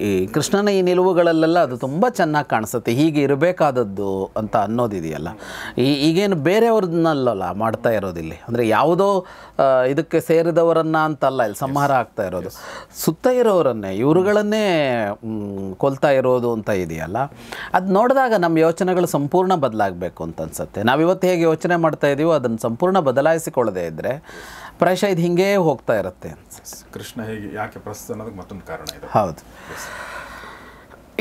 ಈ ಕೃಷ್ಣನ ಈ ನಿಲುವುಗಳಲ್ಲೆಲ್ಲ ಅದು ತುಂಬ ಚೆನ್ನಾಗಿ ಕಾಣಿಸುತ್ತೆ. ಹೀಗೆ ಇರಬೇಕಾದದ್ದು ಅಂತ ಅನ್ನೋದಿದೆಯಲ್ಲ, ಈಗೇನು ಬೇರೆಯವ್ರನ್ನಲ್ಲ ಮಾಡ್ತಾ ಇರೋದಿಲ್ಲಿ. ಅಂದರೆ ಯಾವುದೋ ಇದಕ್ಕೆ ಸೇರಿದವರನ್ನು ಅಂತಲ್ಲ ಇಲ್ಲಿ ಸಂಹಾರ ಆಗ್ತಾ ಇರೋದು, ಸುತ್ತ ಇರೋರನ್ನೇ, ಇವ್ರುಗಳನ್ನೇ ಕೊಲ್ತಾ ಇರೋದು ಅಂತ ಇದೆಯಲ್ಲ. ಅದು ನೋಡಿದಾಗ ನಮ್ಮ ಯೋಚನೆಗಳು ಸಂಪೂರ್ಣ ಬದಲಾಗಬೇಕು ಅಂತ ಅನಿಸುತ್ತೆ. ನಾವಿವತ್ತು ಹೇಗೆ ಯೋಚನೆ ಮಾಡ್ತಾ ಇದ್ದೀವೋ ಅದನ್ನು ಸಂಪೂರ್ಣ ಬದಲಾಯಿಸಿಕೊಳ್ಳದೆ ಇದ್ದರೆ ಪ್ರಾಯಶಃ ಇದು ಹಿಂಗೇ ಹೋಗ್ತಾ ಇರುತ್ತೆ. ಕೃಷ್ಣ ಹೇಗೆ ಯಾಕೆ ಪ್ರಸ್ತುತ ಅನ್ನೋದಕ್ಕೆ ಮತ್ತೊಂದು ಕಾರಣ ಇದೆ. ಹೌದು.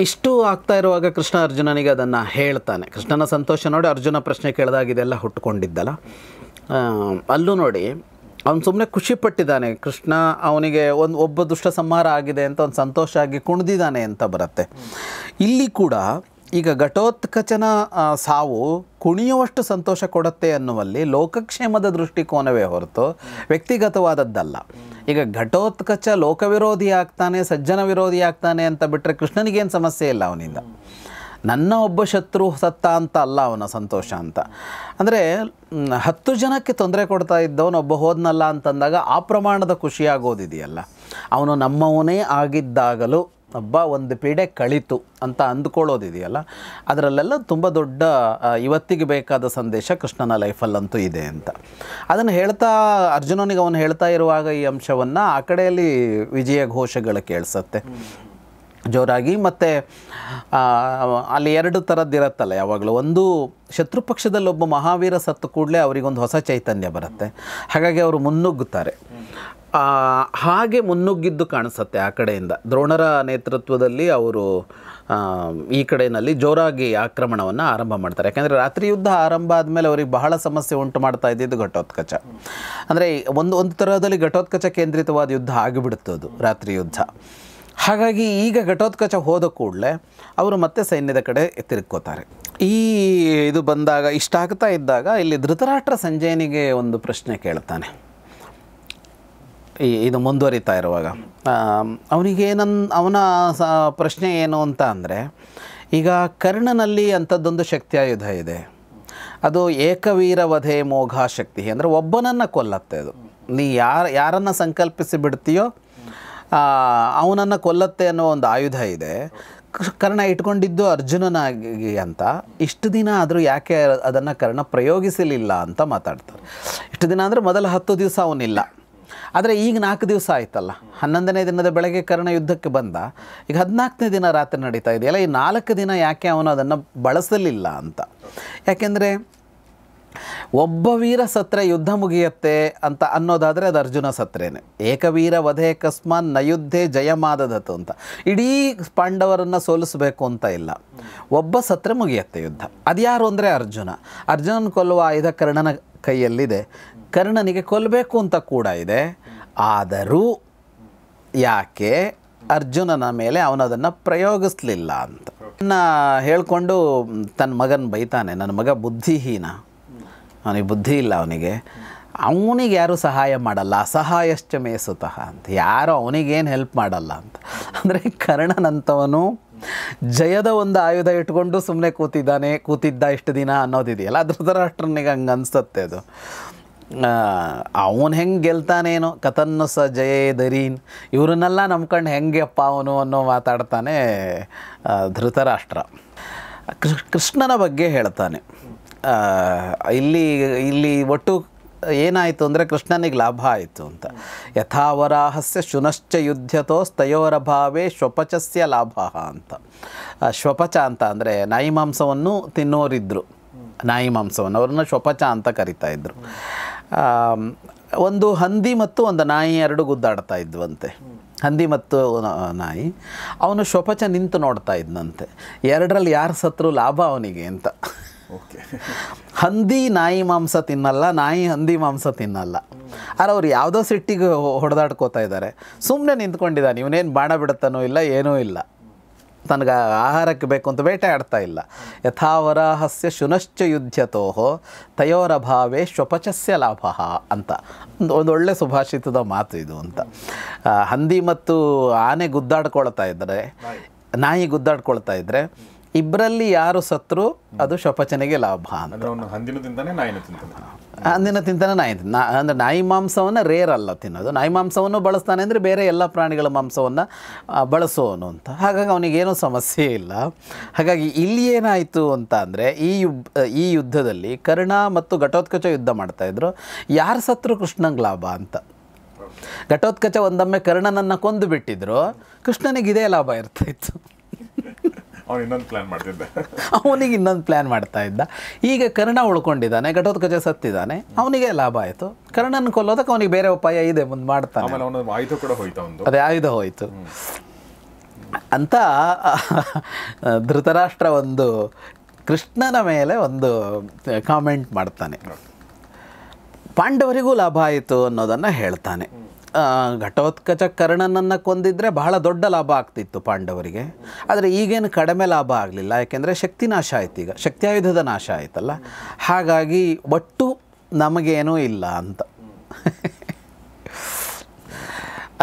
ಇಷ್ಟು ಆಗ್ತಾ ಇರುವಾಗ ಕೃಷ್ಣ ಅರ್ಜುನನಿಗೆ ಅದನ್ನು ಹೇಳ್ತಾನೆ. ಕೃಷ್ಣನ ಸಂತೋಷ ನೋಡಿ ಅರ್ಜುನ ಪ್ರಶ್ನೆ ಕೇಳಿದಾಗ ಇದೆಲ್ಲ ಹುಟ್ಟುಕೊಂಡಿದ್ದಲ್ಲ. ಅಲ್ಲೂ ನೋಡಿ ಅವನು ಸುಮ್ಮನೆ ಖುಷಿಪಟ್ಟಿದ್ದಾನೆ. ಕೃಷ್ಣ ಅವನಿಗೆ ಒಬ್ಬ ದುಷ್ಟ ಸಂಹಾರ ಆಗಿದೆ ಅಂತ ಒಂದು ಸಂತೋಷ ಆಗಿ ಕುಣಿದಿದ್ದಾನೆ ಅಂತ ಬರುತ್ತೆ. ಇಲ್ಲಿ ಕೂಡ ಈಗ ಘಟೋತ್ಕಚನ ಸಾವು ಕುಣಿಯುವಷ್ಟು ಸಂತೋಷ ಕೊಡುತ್ತೆ ಅನ್ನುವಲ್ಲಿ ಲೋಕಕ್ಷೇಮದ ದೃಷ್ಟಿಕೋನವೇ ಹೊರತು ವ್ಯಕ್ತಿಗತವಾದದ್ದಲ್ಲ. ಈಗ ಘಟೋತ್ಕಚ ಲೋಕವಿರೋಧಿ ಆಗ್ತಾನೆ, ಸಜ್ಜನ ವಿರೋಧಿ ಆಗ್ತಾನೆ ಅಂತ ಬಿಟ್ಟರೆ ಕೃಷ್ಣನಿಗೇನು ಸಮಸ್ಯೆ ಇಲ್ಲ ಅವನಿಂದ. ನನ್ನ ಒಬ್ಬ ಶತ್ರು ಸತ್ತ ಅಂತ ಅಲ್ಲ ಅವನ ಸಂತೋಷ ಅಂತ. ಅಂದರೆ 10 ಜನಕ್ಕೆ ತೊಂದರೆ ಕೊಡ್ತಾ ಇದ್ದವನು ಒಬ್ಬ ಹೋದ್ನಲ್ಲ ಅಂತಂದಾಗ ಆ ಪ್ರಮಾಣದ ಖುಷಿಯಾಗೋದಿದೆಯಲ್ಲ, ಅವನು ನಮ್ಮವನೇ ಆಗಿದ್ದಾಗಲೂ ಒಬ್ಬ ಒಂದು ಪೀಡೆ ಕಳಿತು ಅಂತ ಅಂದ್ಕೊಳ್ಳೋದಿದೆಯಲ್ಲ, ಅದರಲ್ಲೆಲ್ಲ ತುಂಬ ದೊಡ್ಡ ಇವತ್ತಿಗೆ ಬೇಕಾದ ಸಂದೇಶ ಕೃಷ್ಣನ ಲೈಫಲ್ಲಂತೂ ಇದೆ ಅಂತ. ಅದನ್ನು ಹೇಳ್ತಾ ಅರ್ಜುನನಿಗೆ ಅವನು ಹೇಳ್ತಾ ಇರುವಾಗ ಈ ಅಂಶವನ್ನು ಆ ಕಡೆಯಲ್ಲಿ ವಿಜಯ ಘೋಷಗಳು ಕೇಳಿಸುತ್ತೆ ಜೋರಾಗಿ. ಮತ್ತು ಅಲ್ಲಿ 2 ಥರದ್ದಿರತ್ತಲ್ಲ ಯಾವಾಗಲೂ. ಒಂದು ಶತ್ರು ಪಕ್ಷದಲ್ಲಿ ಒಬ್ಬ ಮಹಾವೀರ ಸತ್ತು ಕೂಡಲೇ ಅವರಿಗೊಂದು ಹೊಸ ಚೈತನ್ಯ ಬರುತ್ತೆ, ಹಾಗಾಗಿ ಅವರು ಮುನ್ನುಗ್ಗುತ್ತಾರೆ. ಹಾಗೆ ಮುನ್ನುಗ್ಗಿದ್ದು ಕಾಣಿಸುತ್ತೆ ಆ ಕಡೆಯಿಂದ. ದ್ರೋಣರ ನೇತೃತ್ವದಲ್ಲಿ ಅವರು ಈ ಕಡೆಯಲ್ಲಿ ಜೋರಾಗಿ ಆಕ್ರಮಣವನ್ನು ಆರಂಭ ಮಾಡ್ತಾರೆ. ಯಾಕೆಂದರೆ ರಾತ್ರಿ ಯುದ್ಧ ಆರಂಭ ಆದಮೇಲೆ ಅವ್ರಿಗೆ ಬಹಳ ಸಮಸ್ಯೆ ಉಂಟು ಮಾಡ್ತಾ ಇದ್ದಿದ್ದು ಘಟೋತ್ಕಚ. ಅಂದರೆ ಒಂದು ಥರದಲ್ಲಿ ಘಟೋತ್ಕಚ ಕೇಂದ್ರಿತವಾದ ಯುದ್ಧ ಆಗಿಬಿಡುತ್ತದು ರಾತ್ರಿ ಯುದ್ಧ. ಹಾಗಾಗಿ ಈಗ ಘಟೋತ್ಕಚ ಹೋದ ಕೂಡಲೇ ಅವರು ಮತ್ತೆ ಸೈನ್ಯದ ಕಡೆ ತಿರುಗ್ಕೋತಾರೆ. ಇದು ಬಂದಾಗ ಇಷ್ಟಾಗ್ತಾ ಇದ್ದಾಗ ಇಲ್ಲಿ ಧೃತರಾಷ್ಟ್ರ ಸಂಜಯನಿಗೆ ಒಂದು ಪ್ರಶ್ನೆ ಕೇಳ್ತಾನೆ. ಇದು ಮುಂದುವರಿತಾ ಇರುವಾಗ ಅವನಿಗೆ ಅವನ ಪ್ರಶ್ನೆ ಏನು ಅಂತ ಅಂದರೆ, ಈಗ ಕರ್ಣನಲ್ಲಿ ಅಂಥದ್ದೊಂದು ಶಕ್ತಿಯಾಯುಧ ಇದೆ, ಅದು ಏಕವೀರ ವಧೆ ಮೋಘ ಶಕ್ತಿ. ಅಂದರೆ ಒಬ್ಬನನ್ನು ಕೊಲ್ಲತ್ತೆ ಅದು. ನೀ ಯಾರನ್ನು ಸಂಕಲ್ಪಿಸಿ ಬಿಡ್ತೀಯೋ ಅವನನ್ನು ಕೊಲ್ಲತ್ತೆ ಅನ್ನೋ ಒಂದು ಆಯುಧ ಇದೆ. ಕರ್ಣ ಇಟ್ಕೊಂಡಿದ್ದು ಅರ್ಜುನನಾಗಿ ಅಂತ. ಇಷ್ಟು ದಿನ ಆದರೂ ಯಾಕೆ ಅದನ್ನು ಕರ್ಣ ಪ್ರಯೋಗಿಸಲಿಲ್ಲ ಅಂತ ಮಾತಾಡ್ತಾರೆ. ಇಷ್ಟು ದಿನ ಅಂದರೆ ಮೊದಲ 10 ದಿವಸ ಅವನಿಲ್ಲ, ಆದರೆ ಈಗ 4 ದಿವಸ ಆಯ್ತಲ್ಲ. 11ನೇ ದಿನದ ಬೆಳಗ್ಗೆ ಕರ್ಣ ಯುದ್ಧಕ್ಕೆ ಬಂದ, ಈಗ 14ನೇ ದಿನ ರಾತ್ರಿ ನಡೀತಾ ಇದೆಯಲ್ಲ, ಈ 4 ದಿನ ಯಾಕೆ ಅವನು ಅದನ್ನು ಬಳಸಲಿಲ್ಲ ಅಂತ. ಯಾಕೆಂದರೆ ಒಬ್ಬ ವೀರ ಸತ್ರೆ ಯುದ್ಧ ಮುಗಿಯತ್ತೆ ಅಂತ ಅನ್ನೋದಾದರೆ ಅದು ಅರ್ಜುನ ಸತ್ರೇನೆ. ಏಕವೀರ ವಧೆ ಕಸ್ಮಾನ್ ನಯುದ್ಧೆ ಜಯಮಾದದತು ಅಂತ. ಇಡೀ ಪಾಂಡವರನ್ನು ಸೋಲಿಸಬೇಕು ಅಂತ ಇಲ್ಲ, ಒಬ್ಬ ಸತ್ರೆ ಮುಗಿಯತ್ತೆ ಯುದ್ಧ. ಅದ್ಯಾರು ಅಂದರೆ ಅರ್ಜುನನ ಕೊಲ್ಲುವ ಆಯುಧ ಕರ್ಣನ ಕೈಯಲ್ಲಿದೆ, ಕರ್ಣನಿಗೆ ಕೊಲ್ಲಬೇಕು ಅಂತ ಕೂಡ ಇದೆ. ಆದರೂ ಯಾಕೆ ಅರ್ಜುನನ ಮೇಲೆ ಅವನದನ್ನು ಪ್ರಯೋಗಿಸಲಿಲ್ಲ ಅಂತ ಹೇಳ್ಕೊಂಡು ತನ್ನ ಮಗನ ಬೈತಾನೆ. ನನ್ನ ಮಗ ಬುದ್ಧಿಹೀನ, ಅವನಿಗೆ ಬುದ್ಧಿ ಇಲ್ಲ, ಅವನಿಗೆ ಯಾರೂ ಸಹಾಯ ಮಾಡಲ್ಲ, ಅಸಹಾಯಶ್ಚ ಮೇ ಸುತಃ ಅಂತ. ಯಾರೋ ಅವನಿಗೇನು ಹೆಲ್ಪ್ ಮಾಡಲ್ಲ ಅಂತ. ಅಂದರೆ ಕರ್ಣನಂಥವನು ಜಯದ ಒಂದು ಆಯುಧ ಇಟ್ಕೊಂಡು ಸುಮ್ಮನೆ ಕೂತಿದ್ದ ಇಷ್ಟು ದಿನ ಅನ್ನೋದಿದೆಯಲ್ಲ, ಧೃತರಾಷ್ಟ್ರನಿಗೆ ಹಂಗೆ ಅನಿಸುತ್ತೆ ಅದು. ಅವನು ಹೆಂಗೆ ಗೆಲ್ತಾನೇನೋ, ಕಥನ್ನು ಸ ಜಯೇ ದರೀನ್, ಇವ್ರನ್ನೆಲ್ಲ ನಂಬ್ಕೊಂಡು ಹೆಂಗೆ ಅಪ್ಪ ಅವನು ಅನ್ನೋ ಮಾತಾಡ್ತಾನೆ ಧೃತರಾಷ್ಟ್ರ. ಕೃಷ್ಣನ ಬಗ್ಗೆ ಹೇಳ್ತಾನೆ. ಇಲ್ಲಿ ಒಟ್ಟು ಏನಾಯಿತು ಅಂದರೆ ಕೃಷ್ಣನಿಗೆ ಲಾಭ ಆಯಿತು ಅಂತ. ಯಥಾವರಾಹಸ್ಯ ಶುನಶ್ಚ ಯುದ್ಧತೋ ಸ್ತಯೋರಭಾವೇ ಶ್ವಪಚಸ್ಯ ಲಾಭ ಅಂತ. ಶ್ವಪಚ ಅಂತ ಅಂದರೆ ನಾಯಿ ಮಾಂಸವನ್ನು ತಿನ್ನೋರಿದ್ದರು, ನಾಯಿ ಮಾಂಸವನ್ನು ಅವ್ರನ್ನ ಶ್ವಪಚ ಅಂತ ಕರಿತಾ ಇದ್ದರು. ಒಂದು ಹಂದಿ ಮತ್ತು ಒಂದು ನಾಯಿ 2 ಗುದ್ದಾಡ್ತಾ ಇದ್ವಂತೆ, ಹಂದಿ ಮತ್ತು ನಾಯಿ. ಅವನು ಶ್ವಪಚ ನಿಂತು ನೋಡ್ತಾ ಇದ್ದಂತೆ, 2ರಲ್ಲಿ ಯಾರು ಸತ್ರು ಲಾಭ ಅವನಿಗೆ ಅಂತ. ಹಂದಿ ನಾಯಿ ಮಾಂಸ ತಿನ್ನಲ್ಲ, ನಾಯಿ ಹಂದಿ ಮಾಂಸ ತಿನ್ನಲ್ಲ. ಆದರೆ ಅವ್ರು ಯಾವುದೋ ಸಿಟ್ಟಿಗೆ ಹೊಡೆದಾಡ್ಕೋತಾ ಇದ್ದಾರೆ, ಸುಮ್ಮನೆ ನಿಂತ್ಕೊಂಡಿದ್ದಾನೆ. ಇವನೇನು ಬಾಣ ಬಿಡುತ್ತಾನೋ ಇಲ್ಲ, ಏನೂ ಇಲ್ಲ. ತನಗೆ ಆಹಾರಕ್ಕೆ ಬೇಕು ಅಂತ ಬೇಟೆ ಆಡ್ತಾ ಇಲ್ಲ. ಯಥಾವರಾಹಸ್ಯ ಶುನಶ್ಚ ಯುಧ್ಯತೋಹೋ ತಯೋರಭಾವೇ ಶ್ವಪಚಸ್ಯ ಲಾಭ ಅಂತ ಒಂದು ಒಳ್ಳೆ ಸುಭಾಷಿತದ ಮಾತು ಇದು ಅಂತ. ಹಂದಿ ಮತ್ತು ಆನೆ ಗುದ್ದಾಡ್ಕೊಳ್ತಾ ಇದ್ದರೆ, ನಾಯಿ ಗುದ್ದಾಡ್ಕೊಳ್ತಾ ಇದ್ದರೆ, ಇಬ್ಬರಲ್ಲಿ ಯಾರು ಸತ್ರು ಅದು ಶ್ವಪಚನೆಗೆ ಲಾಭ ಅಂತ. ಹಂದಿನ ತಿಂತಾನೆ ನಾಯಿನ ತಿಂತಾನೆ, ಹಂದಿನ ತಿಂತಾನೆ ನಾಯಿ ಅಂದರೆ ನಾಯಿ ಮಾಂಸವನ್ನು ರೇರ್ ಅಲ್ಲ ತಿನ್ನೋದು, ನಾಯಿ ಮಾಂಸವನ್ನು ಬಳಸ್ತಾನೆ ಅಂದರೆ ಬೇರೆ ಎಲ್ಲ ಪ್ರಾಣಿಗಳ ಮಾಂಸವನ್ನು ಬಳಸೋನು ಅಂತ. ಹಾಗಾಗಿ ಅವನಿಗೇನೂ ಸಮಸ್ಯೆ ಇಲ್ಲ. ಹಾಗಾಗಿ ಇಲ್ಲಿ ಏನಾಯಿತು ಅಂತ ಅಂದರೆ ಈ ಯುದ್ಧದಲ್ಲಿ ಕರ್ಣ ಮತ್ತು ಘಟೋತ್ಕಚ ಯುದ್ಧ ಮಾಡ್ತಾಯಿದ್ರು. ಯಾರು ಸತ್ರು ಕೃಷ್ಣಂಗೆ ಲಾಭ ಅಂತ. ಘಟೋತ್ಕಚ ಒಂದೊಮ್ಮೆ ಕರ್ಣನನ್ನು ಕೊಂದು ಬಿಟ್ಟಿದ್ರು, ಕೃಷ್ಣನಿಗೆ ಇದೇ ಲಾಭ ಇರ್ತಾಯಿತ್ತು. ಅವನಿಗೆ ಇನ್ನೊಂದು ಪ್ಲ್ಯಾನ್ ಮಾಡ್ತಾ ಇದ್ದ. ಈಗ ಕರ್ಣ ಉಳ್ಕೊಂಡಿದ್ದಾನೆ, ಘಟೋತ್ಕಚ ಸತ್ತಿದ್ದಾನೆ, ಅವನಿಗೆ ಲಾಭ ಆಯಿತು. ಕರ್ಣನ ಕೊಲ್ಲೋದಕ್ಕೆ ಅವನಿಗೆ ಬೇರೆ ಉಪಾಯ ಇದೆ, ಮುಂದೆ ಮಾಡ್ತಾನೆ. ಅದೇ ಆಯುಧ ಹೋಯಿತು ಅಂತ ಧೃತರಾಷ್ಟ್ರ ಒಂದು ಕೃಷ್ಣನ ಮೇಲೆ ಒಂದು ಕಾಮೆಂಟ್ ಮಾಡ್ತಾನೆ. ಪಾಂಡವರಿಗೂ ಲಾಭ ಆಯಿತು ಅನ್ನೋದನ್ನು ಹೇಳ್ತಾನೆ. ಘಟೋತ್ಕಚ ಕರ್ಣನನ್ನು ಕೊಂದಿದ್ರೆ ಬಹಳ ದೊಡ್ಡ ಲಾಭ ಆಗ್ತಿತ್ತು ಪಾಂಡವರಿಗೆ. ಆದರೆ ಈಗೇನು ಕಡಿಮೆ ಲಾಭ ಆಗಲಿಲ್ಲ, ಯಾಕೆಂದರೆ ಶಕ್ತಿ ನಾಶ ಆಯ್ತು, ಈಗ ಶಕ್ತಿಯಾಯುಧದ ನಾಶ ಆಯ್ತಲ್ಲ. ಹಾಗಾಗಿ ಒಟ್ಟು ನಮಗೇನೂ ಇಲ್ಲ ಅಂತ.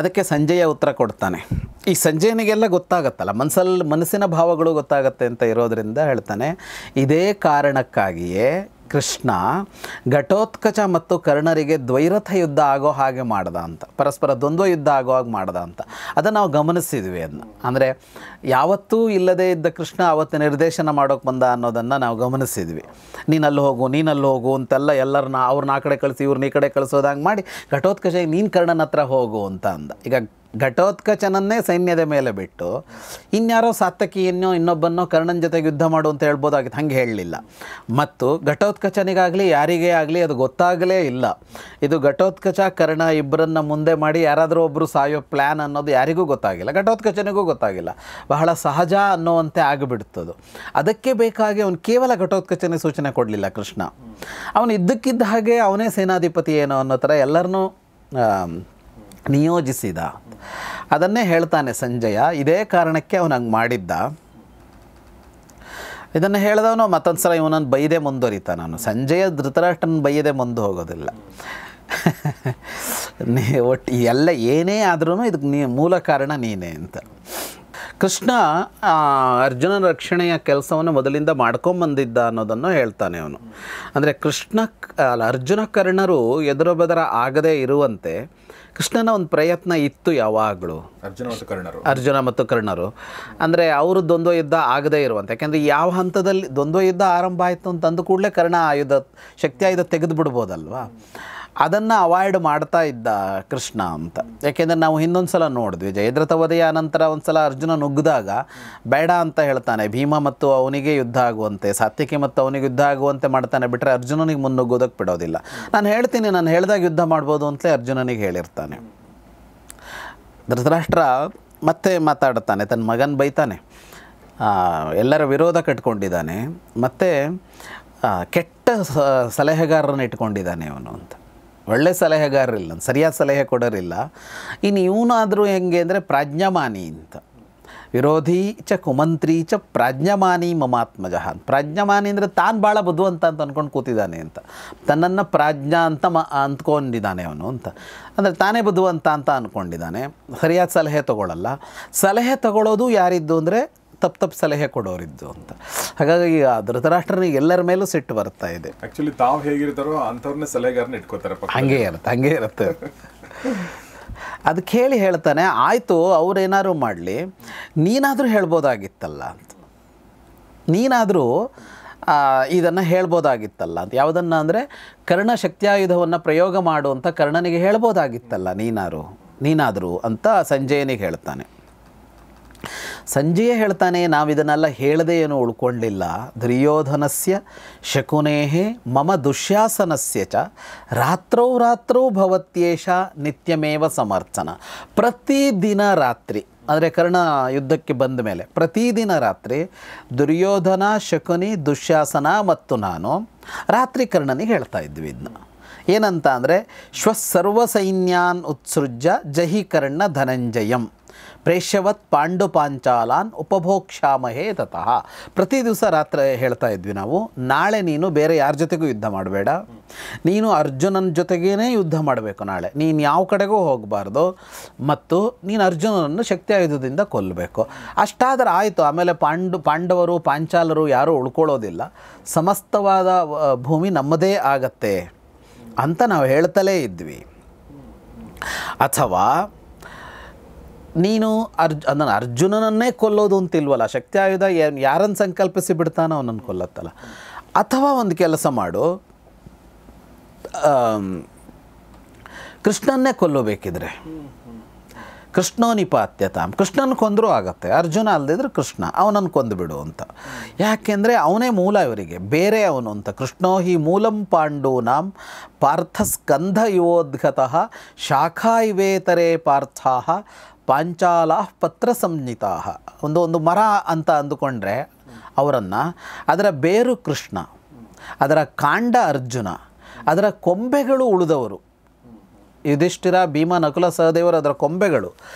ಅದಕ್ಕೆ ಸಂಜಯ ಉತ್ತರ ಕೊಡ್ತಾನೆ. ಈ ಸಂಜಯನಿಗೆಲ್ಲ ಗೊತ್ತಾಗತ್ತಲ್ಲ, ಮನಸ್ಸಿನ ಭಾವಗಳು ಗೊತ್ತಾಗತ್ತೆ ಅಂತ ಇರೋದರಿಂದ ಹೇಳ್ತಾನೆ, ಇದೇ ಕಾರಣಕ್ಕಾಗಿಯೇ ಕೃಷ್ಣ ಘಟೋತ್ಕಚ ಮತ್ತು ಕರ್ಣರಿಗೆ ದ್ವೈರಥ ಯುದ್ಧ ಆಗೋ ಹಾಗೆ ಮಾಡ್ದ ಅಂತ, ಪರಸ್ಪರ ದ್ವಂದ್ವ ಯುದ್ಧ ಆಗೋ ಹಾಗೆ ಮಾಡ್ದ ಅಂತ. ಅದನ್ನು ನಾವು ಗಮನಿಸಿದ್ವಿ. ಅದನ್ನು ಅಂದರೆ ಯಾವತ್ತೂ ಇಲ್ಲದೇ ಇದ್ದ ಕೃಷ್ಣ ಅವತ್ತು ನಿರ್ದೇಶನ ಮಾಡೋಕ್ಕೆ ಬಂದ ಅನ್ನೋದನ್ನು ನಾವು ಗಮನಿಸಿದ್ವಿ. ನೀನಲ್ಲಿ ಹೋಗು ಅಂತೆಲ್ಲ ಎಲ್ಲರನ್ನ ಅವ್ರನ್ನ ಆ ಕಡೆ ಕಳಿಸಿ ಇವ್ರನ್ನ ಈ ಕಡೆ ಕಳಿಸೋದಂಗೆ ಮಾಡಿ ಘಟೋತ್ಕಚ ನೀನು ಕರ್ಣನ ಹತ್ರ ಹೋಗು ಅಂತ ಅಂದ. ಈಗ ಘಟೋತ್ಕಚನನ್ನೇ ಸೈನ್ಯದ ಮೇಲೆ ಬಿಟ್ಟು ಇನ್ಯಾರೋ ಸಾತ್ತಕಿಯನ್ನೋ ಇನ್ನೊಬ್ಬನ್ನೋ ಕರ್ಣನ ಜೊತೆಗೆ ಯುದ್ಧ ಮಾಡು ಅಂತ ಹೇಳ್ಬೋದಾಗಿತ್ತು, ಹಾಗೆ ಹೇಳಲಿಲ್ಲ. ಮತ್ತು ಘಟೋತ್ಕಚನಿಗಾಗಲಿ ಯಾರಿಗೇ ಆಗಲಿ ಅದು ಗೊತ್ತಾಗಲೇ ಇಲ್ಲ. ಇದು ಘಟೋತ್ಕಚ ಕರ್ಣ ಇಬ್ಬರನ್ನ ಮುಂದೆ ಮಾಡಿ ಯಾರಾದರೂ ಒಬ್ಬರು ಸಾಯೋ ಪ್ಲ್ಯಾನ್ ಅನ್ನೋದು ಯಾರಿಗೂ ಗೊತ್ತಾಗಿಲ್ಲ, ಘಟೋತ್ಕಚನಿಗೂ ಗೊತ್ತಾಗಿಲ್ಲ. ಬಹಳ ಸಹಜ ಅನ್ನೋವಂತೆ ಆಗಿಬಿಡ್ತದು. ಅದಕ್ಕೆ ಬೇಕಾಗಿ ಅವನು ಕೇವಲ ಘಟೋತ್ಕಚನಿಗೆ ಸೂಚನೆ ಕೊಡಲಿಲ್ಲ ಕೃಷ್ಣ. ಅವನು ಇದ್ದಕ್ಕಿದ್ದ ಹಾಗೆ ಅವನೇ ಸೇನಾಧಿಪತಿ ಏನೋ ಅನ್ನೋ ಥರ ಎಲ್ಲರನ್ನೂ ನಿಯೋಜಿಸಿದ. ಅದನ್ನೇ ಹೇಳ್ತಾನೆ ಸಂಜಯ, ಇದೇ ಕಾರಣಕ್ಕೆ ಅವನು ಹಂಗೆ ಮಾಡಿದ್ದ. ಇದನ್ನು ಹೇಳಿದವನು ಮತ್ತೊಂದು ಸಲ ಇವನನ್ನು ಬೈದೆ ಮುಂದುವರಿತಾನೆ. ನಾನು ಸಂಜಯ ಧೃತರಾಷ್ಟ್ರನ ಬೈಯದೆ ಮುಂದೆ ಹೋಗೋದಿಲ್ಲ. ಒಟ್ಟು ಎಲ್ಲ ಏನೇ ಆದ್ರೂ ಇದಕ್ಕೆ ಮೂಲ ಕಾರಣ ನೀನೇ ಅಂತ. ಕೃಷ್ಣ ಅರ್ಜುನನ ರಕ್ಷಣೆಯ ಕೆಲಸವನ್ನು ಮೊದಲಿಂದ ಮಾಡ್ಕೊಂಬಂದಿದ್ದ ಅನ್ನೋದನ್ನು ಹೇಳ್ತಾನೆ ಅವನು. ಅಂದರೆ ಅರ್ಜುನ ಕರ್ಣರು ಎದುರು ಬದರ ಆಗದೇ ಇರುವಂತೆ ಕೃಷ್ಣನ ಒಂದು ಪ್ರಯತ್ನ ಇತ್ತು ಯಾವಾಗಲೂ. ಅರ್ಜುನ ಮತ್ತು ಕರ್ಣರು ಅಂದರೆ ಅವರು ದ್ವಂದ್ವ ಯುದ್ಧ ಆಗದೇ ಇರುವಂತೆ. ಯಾಕೆಂದರೆ ಯಾವ ಹಂತದಲ್ಲಿ ದ್ವಂದ್ವ ಯುದ್ಧ ಆರಂಭ ಆಯಿತು ಅಂತ ಅಂದ ಕೂಡಲೇ ಕರ್ಣ ಶಕ್ತಿ ಆಯುಧ ತೆಗೆದು ಬಿಡ್ಬೋದಲ್ವ, ಅದನ್ನು ಅವಾಯ್ಡ್ ಮಾಡ್ತಾ ಇದ್ದ ಕೃಷ್ಣ ಅಂತ. ಯಾಕೆಂದರೆ ನಾವು ಹಿಂದೊಂದು ಸಲ ನೋಡಿದ್ವಿ, ಜಯದ್ರಥ ವಧೆಯ ನಂತರ ಒಂದು ಸಲ ಅರ್ಜುನ ನುಗ್ಗಿದಾಗ ಬೇಡ ಅಂತ ಹೇಳ್ತಾನೆ, ಭೀಮ ಮತ್ತು ಅವನಿಗೆ ಯುದ್ಧ ಆಗುವಂತೆ, ಸಾತ್ವಿಕಿ ಮತ್ತು ಅವನಿಗೆ ಯುದ್ಧ ಆಗುವಂತೆ ಮಾಡ್ತಾನೆ, ಬಿಟ್ಟರೆ ಅರ್ಜುನನಿಗೆ ಮುನ್ನುಗ್ಗೋದಕ್ಕೆ ಬಿಡೋದಿಲ್ಲ. ನಾನು ಹೇಳ್ತೀನಿ, ನಾನು ಹೇಳಿದಾಗ ಯುದ್ಧ ಮಾಡ್ಬೋದು ಅಂತಲೇ ಅರ್ಜುನನಿಗೆ ಹೇಳಿರ್ತಾನೆ. ಧೃತರಾಷ್ಟ್ರ ಮತ್ತೆ ಮಾತಾಡ್ತಾನೆ, ತನ್ನ ಮಗನ ಬೈತಾನೆ, ಎಲ್ಲರ ವಿರೋಧ ಕಟ್ಕೊಂಡಿದ್ದಾನೆ, ಮತ್ತು ಕೆಟ್ಟ ಸಲಹೆಗಾರರನ್ನು ಇಟ್ಕೊಂಡಿದ್ದಾನೆ ಅವನು ಅಂತ. ಒಳ್ಳೆ ಸಲಹೆಗಾರರಿಲ್ಲ, ಸರಿಯಾದ ಸಲಹೆ ಕೊಡೋರಿಲ್ಲ. ಇನ್ನು ಇವನಾದರೂ ಹೆಂಗೆ ಅಂದರೆ ಪ್ರಾಜ್ಞಮಾನಿ ಅಂತ, ವಿರೋಧಿ ಚ ಕುಮಂತ್ರಿ ಚ ಪ್ರಾಜ್ಞಮಾನಿ ಮಮಾತ್ಮಜ. ಪ್ರಾಜ್ಞಮಾನಿ ಅಂದರೆ ತಾನು ಭಾಳ ಬುದ್ಧಿವಂತ ಅಂತ ಅಂದ್ಕೊಂಡು ಕೂತಿದ್ದಾನೆ ಅಂತ, ತನ್ನನ್ನು ಪ್ರಾಜ್ಞಾ ಅಂತ ಅಂದ್ಕೊಂಡಿದ್ದಾನೆ ಅವನು ಅಂತ. ಅಂದರೆ ತಾನೇ ಬುದ್ಧಿವಂತ ಅಂತ ಅಂದ್ಕೊಂಡಿದ್ದಾನೆ, ಸರಿಯಾದ ಸಲಹೆ ತೊಗೊಳ್ಳಲ್ಲ. ಸಲಹೆ ತಗೊಳ್ಳೋದು ಯಾರಿದ್ದು ಅಂದರೆ ತಪ್ಪು ಸಲಹೆ ಕೊಡೋರಿದ್ದು ಅಂತ. ಹಾಗಾಗಿ ಧೃತರಾಷ್ಟ್ರನಿಗೆ ಎಲ್ಲರ ಮೇಲೂ ಸಿಟ್ಟು ಬರ್ತಾ ಇದೆ. ಆ್ಯಕ್ಚುಲಿ ತಾವು ಹೇಗಿರ್ತಾರೋ ಅಂಥವ್ರನ್ನೇ ಸಲಹೆಗಾರನ ಇಟ್ಕೋತಾರೆ. ಹಂಗೆ ಇರುತ್ತೆ. ಅದು ಕೇಳಿ ಹೇಳ್ತಾನೆ, ಆಯಿತು ಅವ್ರೇನಾದ್ರು ಮಾಡಲಿ, ನೀನಾದರೂ ಹೇಳ್ಬೋದಾಗಿತ್ತಲ್ಲ ಅಂತ, ನೀನಾದರೂ ಇದನ್ನು ಹೇಳ್ಬೋದಾಗಿತ್ತಲ್ಲ ಅಂತ. ಯಾವುದನ್ನು ಅಂದರೆ ಕರ್ಣ ಶಕ್ತಿಯಾಯುಧವನ್ನು ಪ್ರಯೋಗ ಮಾಡು ಅಂತ ಕರ್ಣನಿಗೆ ಹೇಳ್ಬೋದಾಗಿತ್ತಲ್ಲ ನೀನಾದರೂ ಅಂತ ಸಂಜಯನಿಗೆ ಹೇಳ್ತಾನೆ. ಸಂಜಯ ಹೇಳ್ತಾನೆ, ನಾವಿದನ್ನೆಲ್ಲ ಹೇಳದೆ ಏನು ಉಳ್ಕೊಂಡಿಲ್ಲ. ದುರ್ಯೋಧನಸ್ಯ ಶಕುನೇಹೇ ಮಮ ದುಶ್ಯಾಸನಸ್ಯ ಚ ರಾತ್ರೌ ಭವತ್ಯೇಷ ನಿತ್ಯಮೇವ ಸಮರ್ಥನ. ಪ್ರತಿದಿನ ರಾತ್ರಿ ಅಂದರೆ ಕರ್ಣ ಯುದ್ಧಕ್ಕೆ ಬಂದ ಮೇಲೆ ಪ್ರತಿದಿನ ರಾತ್ರಿ ದುರ್ಯೋಧನ, ಶಕುನಿ, ದುಶ್ಯಾಸನ ಮತ್ತು ನಾನು ರಾತ್ರಿ ಕರ್ಣನಿಗೆ ಹೇಳ್ತಾ ಇದ್ವಿ ಇದನ್ನ. ಏನಂತ ಅಂದರೆ ಶ್ವಸರ್ವ ಸೈನ್ಯಾನ್ ಉತ್ಸೃಜ್ಯ ಜಹಿ ಕರ್ಣ ಧನಂಜಯಂ ಪ್ರೇಷ್ಯವತ್ ಪಾಂಡು ಪಾಂಚಾಲಾನ್ ಉಪಭೋಕ್ಷಾಮಹೇ ತತಃ. ಪ್ರತಿ ದಿವಸ ರಾತ್ರಿ ಹೇಳ್ತಾ ಇದ್ವಿ ನಾವು, ನಾಳೆ ನೀನು ಬೇರೆ ಯಾರ ಜೊತೆಗೂ ಯುದ್ಧ ಮಾಡಬೇಡ, ನೀನು ಅರ್ಜುನನ ಜೊತೆಗೇ ಯುದ್ಧ ಮಾಡಬೇಕು. ನಾಳೆ ನೀನು ಯಾವ ಕಡೆಗೂ ಹೋಗಬಾರ್ದು ಮತ್ತು ನೀನು ಅರ್ಜುನನನ್ನು ಶಕ್ತಿ ಆಯುಧದಿಂದ ಕೊಲ್ಲಬೇಕು. ಅಷ್ಟಾದರೆ ಆಯಿತು, ಆಮೇಲೆ ಪಾಂಡವರು ಪಾಂಚಾಲರು ಯಾರೂ ಉಳ್ಕೊಳ್ಳೋದಿಲ್ಲ, ಸಮಸ್ತವಾದ ಭೂಮಿ ನಮ್ಮದೇ ಆಗತ್ತೆ ಅಂತ ನಾವು ಹೇಳ್ತಲೇ ಇದ್ವಿ. ಅಥವಾ ನೀನು ಅದನ್ನು ಅರ್ಜುನನನ್ನೇ ಕೊಲ್ಲೋದು ಅಂತಿಲ್ವಲ್ಲ, ಶಕ್ತಿ ಆಯುಧ ಯಾರನ್ನು ಸಂಕಲ್ಪಿಸಿ ಬಿಡ್ತಾನೋ ಅವನನ್ನು ಕೊಲ್ಲತ್ತಲ್ಲ. ಅಥವಾ ಒಂದು ಕೆಲಸ ಮಾಡು, ಕೃಷ್ಣನ್ನೇ ಕೊಲ್ಲಬೇಕಿದ್ರೆ ಕೃಷ್ಣೋ ನಿಪಾತ್ಯತಾಂ, ಕೃಷ್ಣನ ಕೊಂದರೂ ಆಗತ್ತೆ, ಅರ್ಜುನ ಅಲ್ಲದಿದ್ರೆ ಕೃಷ್ಣ, ಅವನನ್ನು ಕೊಂದುಬಿಡು ಅಂತ. ಯಾಕೆಂದರೆ ಅವನೇ ಮೂಲ ಇವರಿಗೆ, ಬೇರೆ ಅವನು ಅಂತ. ಕೃಷ್ಣೋ ಹಿ ಮೂಲಂ ಪಾಂಡೂನಾಂ ಪಾರ್ಥಸ್ಕಂಧ ಯುವೋದ್ಗತಃ ಶಾಖಾ ಇವೇತರೇ ಪಾರ್ಥಾಃ ಪಾಂಚಾಲಾಃ ಪತ್ರ ಸಂಹಿತಾಃ. ಒಂದು ಮರ ಅಂತ ಅಂದುಕೊಂಡ್ರೆ ಅವರನ್ನು, ಅದರ ಬೇರು ಕೃಷ್ಣ, ಅದರ ಕಾಂಡ ಅರ್ಜುನ, ಅದರ ಕೊಂಬೆಗಳು ಉಳಿದವರು ಯುಧಿಷ್ಠಿರ, ಭೀಮ, ನಕುಲ, ಸಹದೇವರು ಅದರ ಕೊಂಬೆಗಳು.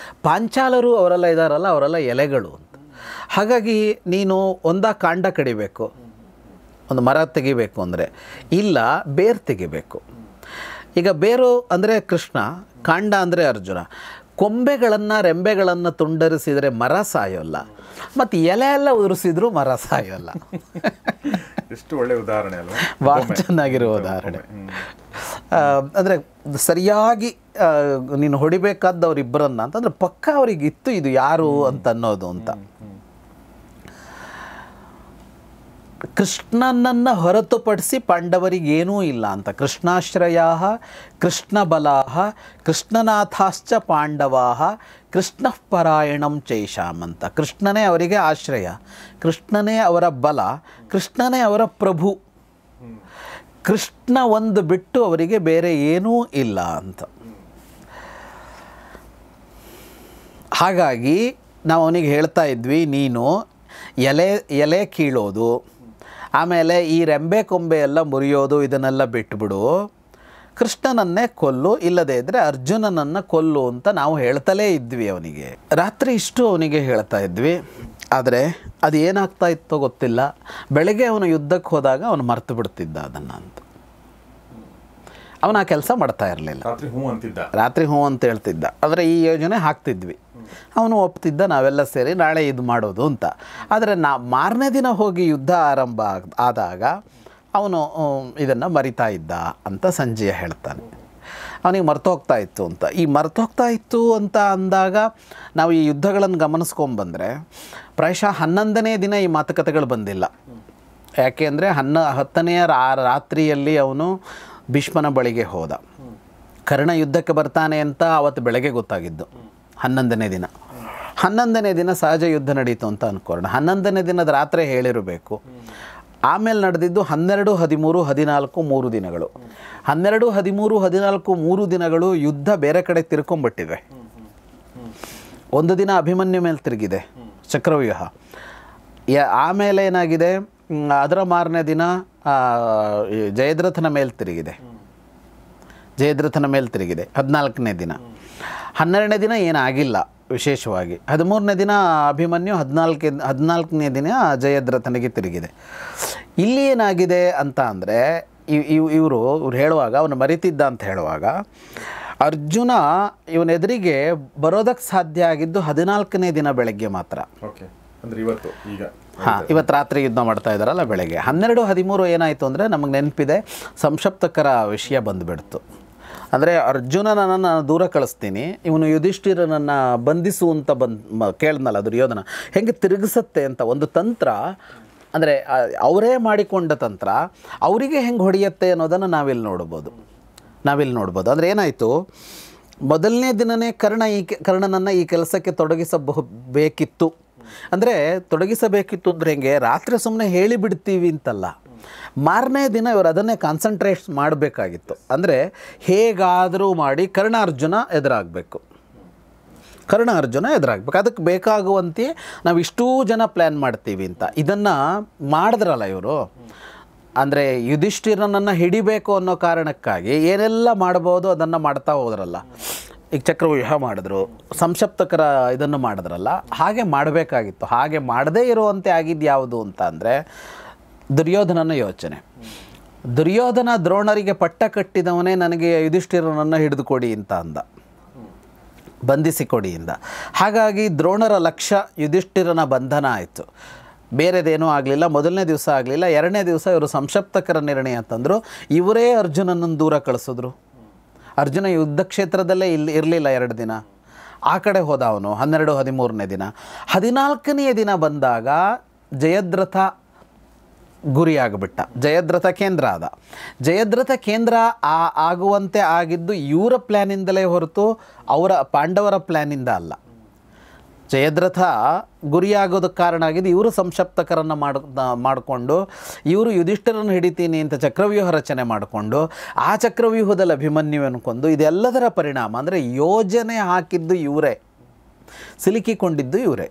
ಪಾಂಚಾಲರು ಅವರೆಲ್ಲ ಇದ್ದಾರಲ್ಲ, ಅವರೆಲ್ಲ ಎಲೆಗಳು ಅಂತ. ಹಾಗಾಗಿ ನೀನು ಒಂದ ಕಾಂಡ ಕಡಿಬೇಕು, ಒಂದು ಮರ ತೆಗಿಬೇಕು ಅಂದರೆ, ಇಲ್ಲ ಬೇರು ತೆಗಿಬೇಕು. ಈಗ ಬೇರು ಅಂದರೆ ಕೃಷ್ಣ, ಕಾಂಡ ಅಂದರೆ ಅರ್ಜುನ. ಕೊಂಬೆಗಳನ್ನು ರೆಂಬೆಗಳನ್ನು ತುಂಡರಿಸಿದರೆ ಮರ ಸಾಯೋಲ್ಲ, ಮತ್ತು ಎಲೆ ಎಲ್ಲ ಉದುರಿಸಿದ್ರು ಮರ ಸಾಯೋಲ್ಲ. ಎಷ್ಟು ಒಳ್ಳೆ ಉದಾಹರಣೆ ಅಲ್ವಾ, ಭಾಳ ಚೆನ್ನಾಗಿರೋ ಉದಾಹರಣೆ. ಅಂದರೆ ಸರಿಯಾಗಿ ನೀನು ಹೊಡಿಬೇಕಾದವರಿಬ್ಬರನ್ನ ಅಂತಂದರೆ ಪಕ್ಕ ಅವ್ರಿಗಿತ್ತು ಇದು ಯಾರು ಅಂತ ಅನ್ನೋದು ಅಂತ. ಕೃಷ್ಣನನ್ನು ಹೊರತುಪಡಿಸಿ ಪಾಂಡವರಿಗೇನೂ ಇಲ್ಲ ಅಂತ. ಕೃಷ್ಣಾಶ್ರಯಾ ಕೃಷ್ಣಬಲಾ ಕೃಷ್ಣನಾಥಾಶ್ಚ ಪಾಂಡವಾ ಕೃಷ್ಣಃ ಪರಾಯಣಂ ಚೈಷಾಮ್ ಅಂತ. ಕೃಷ್ಣನೇ ಅವರಿಗೆ ಆಶ್ರಯ, ಕೃಷ್ಣನೇ ಅವರ ಬಲ, ಕೃಷ್ಣನೇ ಅವರ ಪ್ರಭು. ಕೃಷ್ಣ ಒಂದು ಬಿಟ್ಟು ಅವರಿಗೆ ಬೇರೆ ಏನೂ ಇಲ್ಲ ಅಂತ. ಹಾಗಾಗಿ ನಾವು ಅವನಿಗೆ ಹೇಳ್ತಾ ಇದ್ವಿ, ನೀನು ಎಲೆ ಕೀಳೋದು, ಆಮೇಲೆ ಈ ರೆಂಬೆ ಕೊಂಬೆ ಎಲ್ಲ ಮುರಿಯೋದು, ಇದನ್ನೆಲ್ಲ ಬಿಟ್ಬಿಡು, ಕೃಷ್ಣನನ್ನೇ ಕೊಲ್ಲು, ಇಲ್ಲದೇ ಇದ್ದರೆ ಅರ್ಜುನನನ್ನು ಕೊಲ್ಲು ಅಂತ ನಾವು ಹೇಳ್ತಲೇ ಇದ್ವಿ ಅವನಿಗೆ. ರಾತ್ರಿ ಇಷ್ಟು ಅವನಿಗೆ ಹೇಳ್ತಾ ಇದ್ವಿ. ಆದರೆ ಅದು ಏನಾಗ್ತಾ ಇತ್ತೋ ಗೊತ್ತಿಲ್ಲ, ಬೆಳಗ್ಗೆ ಅವನು ಯುದ್ಧಕ್ಕೆ ಹೋದಾಗ ಅವನು ಮರ್ತು ಬಿಡ್ತಿದ್ದ ಅದನ್ನು ಅಂತ. ಅವನು ಆ ಕೆಲಸ ಮಾಡ್ತಾ ಇರಲಿಲ್ಲ, ರಾತ್ರಿ ಹ್ಞೂ ಅಂತ ಹೇಳ್ತಿದ್ದ. ಆದರೆ ಈ ಯೋಜನೆ ಹಾಕ್ತಿದ್ವಿ, ಅವನು ಒಪ್ತಿದ್ದ, ನಾವೆಲ್ಲ ಸೇರಿ ನಾಳೆ ಇದು ಮಾಡೋದು ಅಂತ. ಆದರೆ ಮಾರನೇ ದಿನ ಹೋಗಿ ಯುದ್ಧ ಆರಂಭ ಆದಾಗ ಅವನು ಇದನ್ನು ಮರಿತಾ ಇದ್ದ ಅಂತ ಸಂಜಯ ಹೇಳ್ತಾನೆ. ಅವನಿಗೆ ಮರ್ತೋಗ್ತಾ ಇತ್ತು ಅಂತ. ಈ ಮರ್ತೋಗ್ತಾ ಇತ್ತು ಅಂತ ಅಂದಾಗ ನಾವು ಈ ಯುದ್ಧಗಳನ್ನು ಗಮನಿಸ್ಕೊಂಬಂದರೆ ಪ್ರಾಯಶಃ 11ನೇ ದಿನ ಈ ಮಾತುಕತೆಗಳು ಬಂದಿಲ್ಲ. ಯಾಕೆ ಅಂದರೆ 10ನೇ ರಾತ್ರಿಯಲ್ಲಿ ಅವನು ಭೀಷ್ಮನ ಬಳಿಗೆ ಹೋದ. ಕರ್ಣ ಯುದ್ಧಕ್ಕೆ ಬರ್ತಾನೆ ಅಂತ ಅವತ್ತು ಬೆಳಗ್ಗೆ ಗೊತ್ತಾಗಿದ್ದು 11ನೇ ದಿನ. 11ನೇ ದಿನ ಸಹಜ ಯುದ್ಧ ನಡೀತು ಅಂತ ಅನ್ಕೊಳ್ಳೋಣ. 11ನೇ ದಿನದ ರಾತ್ರಿ ಹೇಳಿರಬೇಕು. ಆಮೇಲೆ ನಡೆದಿದ್ದು 12, 13, 14 3 ದಿನಗಳು. 12, 13, 14 3 ದಿನಗಳು ಯುದ್ಧ ಬೇರೆ ಕಡೆ ತಿರ್ಕೊಂಡ್ಬಿಟ್ಟಿವೆ. ಒಂದು ದಿನ ಅಭಿಮನ್ಯು ಮೇಲೆ ತಿರುಗಿದೆ ಚಕ್ರವ್ಯೂಹ. ಆಮೇಲೆ ಏನಾಗಿದೆ, ಅದರ ಮಾರನೇ ದಿನ ಜಯದ್ರಥನ ಮೇಲೆ ತಿರುಗಿದೆ. 14ನೇ ದಿನ. 12ನೇ ದಿನ ಏನಾಗಿಲ್ಲ ವಿಶೇಷವಾಗಿ. 13ನೇ ದಿನ ಅಭಿಮನ್ಯು, 14ನೇ ದಿನ ಜಯದ್ರಥನಿಗೆ ತಿರುಗಿದೆ. ಇಲ್ಲಿ ಏನಾಗಿದೆ ಅಂತ ಅಂದರೆ ಇವರು ಹೇಳುವಾಗ, ಅವನು ಮರಿತಿದ್ದ ಅಂತ ಹೇಳುವಾಗ, ಅರ್ಜುನ ಇವನೆದುರಿಗೆ ಬರೋದಕ್ಕೆ ಸಾಧ್ಯ ಆಗಿದ್ದು 14ನೇ ದಿನ ಬೆಳಗ್ಗೆ ಮಾತ್ರ. ಇವತ್ತು ರಾತ್ರಿ ಯುದ್ಧ ಮಾಡ್ತಾ ಇದ್ದಾರಲ್ಲ ಬೆಳಗ್ಗೆ. 12, 13 ಏನಾಯಿತು ಅಂದರೆ ನಮಗೆ ನೆನಪಿದೆ, ಸಂಕ್ಷಪ್ತಕರ ವಿಷಯ ಬಂದುಬಿಡ್ತು. ಅಂದರೆ ಅರ್ಜುನನನ್ನು ನಾನು ದೂರ ಕಳಿಸ್ತೀನಿ, ಇವನು ಯುಧಿಷ್ಠಿರನನ್ನು ಬಂಧಿಸು ಅಂತ ಕೇಳಿದ್ನಲ್ಲ ದುರ್ಯೋಧನ, ಹೆಂಗೆ ತಿರುಗಿಸುತ್ತೆ ಅಂತ ಒಂದು ತಂತ್ರ. ಅಂದರೆ ಅವರೇ ಮಾಡಿಕೊಂಡ ತಂತ್ರ ಅವರಿಗೆ ಹೆಂಗೆ ಹೊಡೆಯುತ್ತೆ ಅನ್ನೋದನ್ನು ನಾವಿಲ್ಲಿ ನೋಡ್ಬೋದು. ಅಂದರೆ ಏನಾಯಿತು, ಮೊದಲನೇ ದಿನವೇ ಕರ್ಣನನ್ನು ಈ ಕೆಲಸಕ್ಕೆ ತೊಡಗಿಸಬೇಕಿತ್ತು. ಅಂದರೆ ತೊಡಗಿಸಬೇಕಿತ್ತು ಅಂದರೆ ಹೆಂಗೆ, ರಾತ್ರಿ ಸುಮ್ಮನೆ ಹೇಳಿಬಿಡ್ತೀವಿ ಅಂತಲ್ಲ, ಮಾರನೇ ದಿನ ಇವರು ಅದನ್ನೇ ಕಾನ್ಸಂಟ್ರೇಟ್ ಮಾಡಬೇಕಾಗಿತ್ತು. ಅಂದರೆ ಹೇಗಾದರೂ ಮಾಡಿ ಕರ್ಣ ಅರ್ಜುನ ಎದುರಾಗಬೇಕು. ಅದಕ್ಕೆ ಬೇಕಾಗುವಂತೆ ನಾವು ಇಷ್ಟೂ ಜನ ಪ್ಲ್ಯಾನ್ ಮಾಡ್ತೀವಿ ಅಂತ. ಇದನ್ನು ಮಾಡಿದ್ರಲ್ಲ ಇವರು. ಅಂದರೆ ಯುಧಿಷ್ಠಿರನನ್ನು ಹಿಡಿಬೇಕು ಅನ್ನೋ ಕಾರಣಕ್ಕಾಗಿ ಏನೆಲ್ಲ ಮಾಡ್ಬೋದು ಅದನ್ನು ಮಾಡ್ತಾ ಹೋದ್ರಲ್ಲ. ಈಗ ಚಕ್ರವ್ಯೂಹ ಮಾಡಿದ್ರು, ಸಂಸಪ್ತಕರ ಇದನ್ನು ಮಾಡಿದ್ರಲ್ಲ, ಹಾಗೆ ಮಾಡಬೇಕಾಗಿತ್ತು. ಹಾಗೆ ಮಾಡದೇ ಇರುವಂತೆ ಆಗಿದ್ದು ಯಾವುದು ಅಂತ ಅಂದರೆ ದುರ್ಯೋಧನನ ಯೋಚನೆ. ದುರ್ಯೋಧನ ದ್ರೋಣರಿಗೆ ಪಟ್ಟ ಕಟ್ಟಿದವನೇ ನನಗೆ ಯುಧಿಷ್ಠಿರನನ್ನು ಹಿಡಿದುಕೊಡಿ ಅಂತ ಅಂದ, ಬಂಧಿಸಿಕೊಡಿ ಇಂದ. ಹಾಗಾಗಿ ದ್ರೋಣರ ಲಕ್ಷ್ಯ ಯುಧಿಷ್ಠಿರನ ಬಂಧನ ಆಯಿತು. ಬೇರೆದೇನೂ ಆಗಲಿಲ್ಲ. ಮೊದಲನೇ ದಿವಸ ಆಗಲಿಲ್ಲ. ಎರಡನೇ ದಿವಸ ಇವರು ಸಂಸಪ್ತಕರ ನಿರ್ಣಯ ಅಂತಂದರು. ಇವರೇ ಅರ್ಜುನನನ್ನು ದೂರ ಕಳಿಸಿದ್ರು. ಅರ್ಜುನ ಯುದ್ಧ ಕ್ಷೇತ್ರದಲ್ಲೇ ಇರಲಿಲ್ಲ 2 ದಿನ. ಆ ಕಡೆ ಹೋದ ಅವನು 12, 13ನೇ ದಿನ. 14ನೇ ದಿನ ಬಂದಾಗ ಜಯದ್ರಥ ಗುರಿಯಾಗಿಬಿಟ್ಟ. ಜಯದ್ರಥ ಕೇಂದ್ರ ಆದ. ಜಯದ್ರಥ ಕೇಂದ್ರ ಆಗುವಂತೆ ಆಗಿದ್ದು ಇವರ ಪ್ಲ್ಯಾನಿಂದಲೇ ಹೊರತು ಅವರ ಪಾಂಡವರ ಪ್ಲ್ಯಾನಿಂದ ಅಲ್ಲ. ಜಯದ್ರಥ ಗುರಿಯಾಗೋದಕ್ಕೆ ಕಾರಣ ಆಗಿದ್ದು ಇವರು ಸಂಸಪ್ತಕರನ್ನು ಮಾಡಿಕೊಂಡು ಇವರು ಯುಧಿಷ್ಠಿರನ್ನು ಹಿಡಿತೀನಿ ಅಂತ ಚಕ್ರವ್ಯೂಹ ರಚನೆ ಮಾಡಿಕೊಂಡು ಆ ಚಕ್ರವ್ಯೂಹದಲ್ಲಿ ಅಭಿಮನ್ಯುವನ್ನು ಕೊಂದು, ಇದೆಲ್ಲದರ ಪರಿಣಾಮ ಅಂದರೆ ಯೋಜನೆ ಹಾಕಿದ್ದು ಇವರೇ, ಸಿಲುಕಿಕೊಂಡಿದ್ದು ಇವರೇ.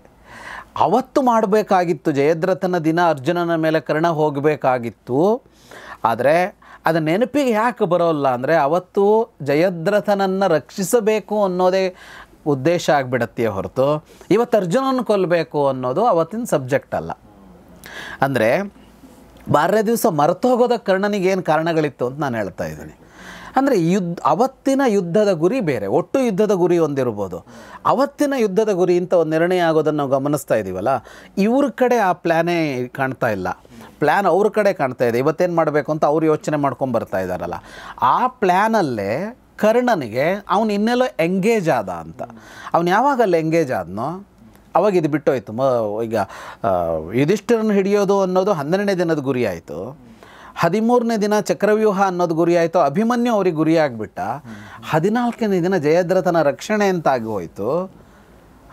ಅವತ್ತು ಮಾಡಬೇಕಾಗಿತ್ತು ಜಯದ್ರಥನ ದಿನ ಅರ್ಜುನನ ಮೇಲೆ ಕರ್ಣ ಹೋಗಬೇಕಾಗಿತ್ತು. ಆದರೆ ಅದು ನೆನಪಿಗೆ ಯಾಕೆ ಬರೋಲ್ಲ ಅಂದರೆ ಅವತ್ತು ಜಯದ್ರಥನನ್ನು ರಕ್ಷಿಸಬೇಕು ಅನ್ನೋದೇ ಉದ್ದೇಶ ಆಗಿಬಿಡತ್ತೆ ಹೊರತು ಇವತ್ತು ಅರ್ಜುನನ್ನು ಕೊಲ್ಲಬೇಕು ಅನ್ನೋದು ಅವತ್ತಿನ ಸಬ್ಜೆಕ್ಟ್ ಅಲ್ಲ. ಅಂದರೆ 12ನೇ ದಿವಸ ಮರೆತು ಹೋಗೋದಕ್ಕೆ ಕರ್ಣನಿಗೇನು ಕಾರಣಗಳಿತ್ತು ಅಂತ ನಾನು ಹೇಳ್ತಾ ಇದ್ದೀನಿ. ಅಂದರೆ ಅವತ್ತಿನ ಯುದ್ಧದ ಗುರಿ ಬೇರೆ, ಒಟ್ಟು ಯುದ್ಧದ ಗುರಿ ಒಂದಿರ್ಬೋದು. ಅವತ್ತಿನ ಯುದ್ಧದ ಗುರಿ ಅಂತ ಒಂದು ನಿರ್ಣಯ ಆಗೋದನ್ನು ನಾವು ಗಮನಿಸ್ತಾ ಇದ್ದೀವಲ್ಲ, ಇವ್ರ ಕಡೆ ಆ ಪ್ಲ್ಯಾನೇ ಕಾಣ್ತಾ ಇಲ್ಲ. ಪ್ಲ್ಯಾನ್ ಅವ್ರ ಕಡೆ ಕಾಣ್ತಾ ಇದೆ. ಇವತ್ತೇನು ಮಾಡಬೇಕು ಅಂತ ಅವ್ರು ಯೋಚನೆ ಮಾಡ್ಕೊಂಡು ಬರ್ತಾ ಇದ್ದಾರಲ್ಲ, ಆ ಪ್ಲ್ಯಾನಲ್ಲೇ ಕರ್ಣನಿಗೆ ಅವನು ಇನ್ನೆಲ್ಲೋ ಎಂಗೇಜ್ ಆದ ಅಂತ. ಅವನು ಯಾವಾಗಲ್ಲಿ ಎಂಗೇಜ್ ಆದನೋ ಅವಾಗ ಇದು ಬಿಟ್ಟೋಯ್ತು. ಈಗ ಯುಧಿಷ್ಠಿರನ್ನು ಹಿಡಿಯೋದು ಅನ್ನೋದು 12ನೇ ದಿನದ ಗುರಿ ಆಯಿತು. 13ನೇ ದಿನ ಚಕ್ರವ್ಯೂಹ ಅನ್ನೋದು ಗುರಿ ಆಯಿತು. ಅಭಿಮನ್ಯು ಅವ್ರಿಗೆ ಗುರಿ ಆಗಿಬಿಟ್ಟ. 14ನೇ ದಿನ ಜಯದ್ರಥನ ರಕ್ಷಣೆ ಅಂತಾಗಿ ಹೋಯಿತು.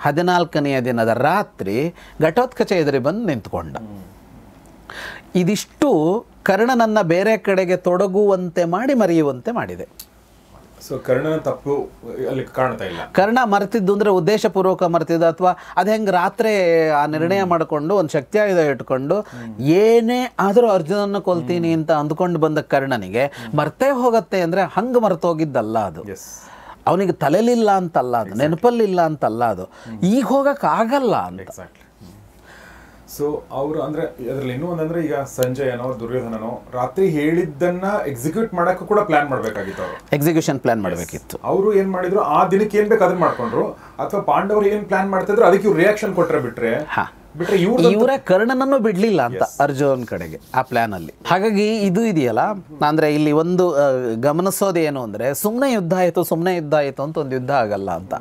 14ನೆಯ ದಿನದ ರಾತ್ರಿ ಘಟೋತ್ಕಚ ಎದುರಿ ಬಂದು ನಿಂತ್ಕೊಂಡ. ಇದಿಷ್ಟು ಕರ್ಣನನ್ನು ಬೇರೆ ಕಡೆಗೆ ತೊಡಗುವಂತೆ ಮಾಡಿ ಮರೆಯುವಂತೆ ಮಾಡಿದೆ. ಸೊ ಕರ್ಣನ ತಪ್ಪು ಅಲ್ಲಿ ಕಾಣ್ತಾ ಇಲ್ಲ. ಕರ್ಣ ಮರೆತಿದ್ದು ಅಂದರೆ ಉದ್ದೇಶಪೂರ್ವಕ ಮರೆತಿದ್ದು, ಅಥವಾ ಅದು ಹೆಂಗೆ ರಾತ್ರಿ ಆ ನಿರ್ಣಯ ಮಾಡಿಕೊಂಡು ಒಂದು ಶಕ್ತಿಯಾಯುಧ ಇಟ್ಕೊಂಡು ಏನೇ ಆದರೂ ಅರ್ಜುನನ್ನು ಕೊಲ್ತೀನಿ ಅಂತ ಅಂದ್ಕೊಂಡು ಬಂದ ಕರ್ಣನಿಗೆ ಮರ್ತೇ ಹೋಗುತ್ತೆ ಅಂದರೆ ಹಂಗೆ ಮರೆತೋಗಿದ್ದಲ್ಲ ಅದು. ಅವನಿಗೆ ತಲೆಲಿಲ್ಲ ಅಂತಲ್ಲ, ಅದು ನೆನಪಲ್ಲಿಲ್ಲ ಅಂತಲ್ಲ, ಅದು ಈಗ ಹೋಗೋಕ್ಕಾಗಲ್ಲ ಅಂತ. ಸೊ ಅವರು ಅಂದ್ರೆ ಅದರಲ್ಲಿ ಇನ್ನೂ ಒಂದಂದ್ರೆ ಈಗ ಸಂಜಯನೋ ದುರ್ಯೋಧನನೋ ರಾತ್ರಿ ಹೇಳಿದ್ದನ್ನ ಎಕ್ಸಿಕ್ಯೂಟ್ ಮಾಡಕ್ಕೂ ಕೂಡ ಪ್ಲಾನ್ ಮಾಡ್ಬೇಕಾಗಿತ್ತು. ಅವರು ಎಕ್ಸಿಕ್ಯೂಷನ್ ಪ್ಲಾನ್ ಮಾಡಬೇಕಿತ್ತು. ಅವರು ಏನ್ ಮಾಡಿದ್ರು, ಆ ದಿನಕ್ಕೆ ಏನ್ ಬೇಕು ಅದನ್ನ ಮಾಡ್ಕೊಂಡ್ರು, ಅಥವಾ ಪಾಂಡವರು ಏನ್ ಪ್ಲಾನ್ ಮಾಡ್ತಿದ್ರು ಅದಕ್ಕೆ ಇವ್ರು ರಿಯಾಕ್ಷನ್ ಕೊಟ್ರೆ ಬಿಟ್ರೆ ಇವರೇ ಕರ್ಣನನ್ನು ಬಿಡ್ಲಿಲ್ಲ ಅಂತ ಅರ್ಜುನ್ ಕಡೆಗೆ ಆ ಪ್ಲಾನ್ ಅಲ್ಲಿ. ಹಾಗಾಗಿ ಇದು ಇದೆಯಲ್ಲ, ಅಂದ್ರೆ ಇಲ್ಲಿ ಒಂದು ಗಮನಿಸೋದೇನು ಅಂದ್ರೆ ಸುಮ್ಮನೆ ಯುದ್ಧ ಆಯಿತು ಅಂತ ಒಂದು ಯುದ್ಧ ಆಗಲ್ಲ ಅಂತ.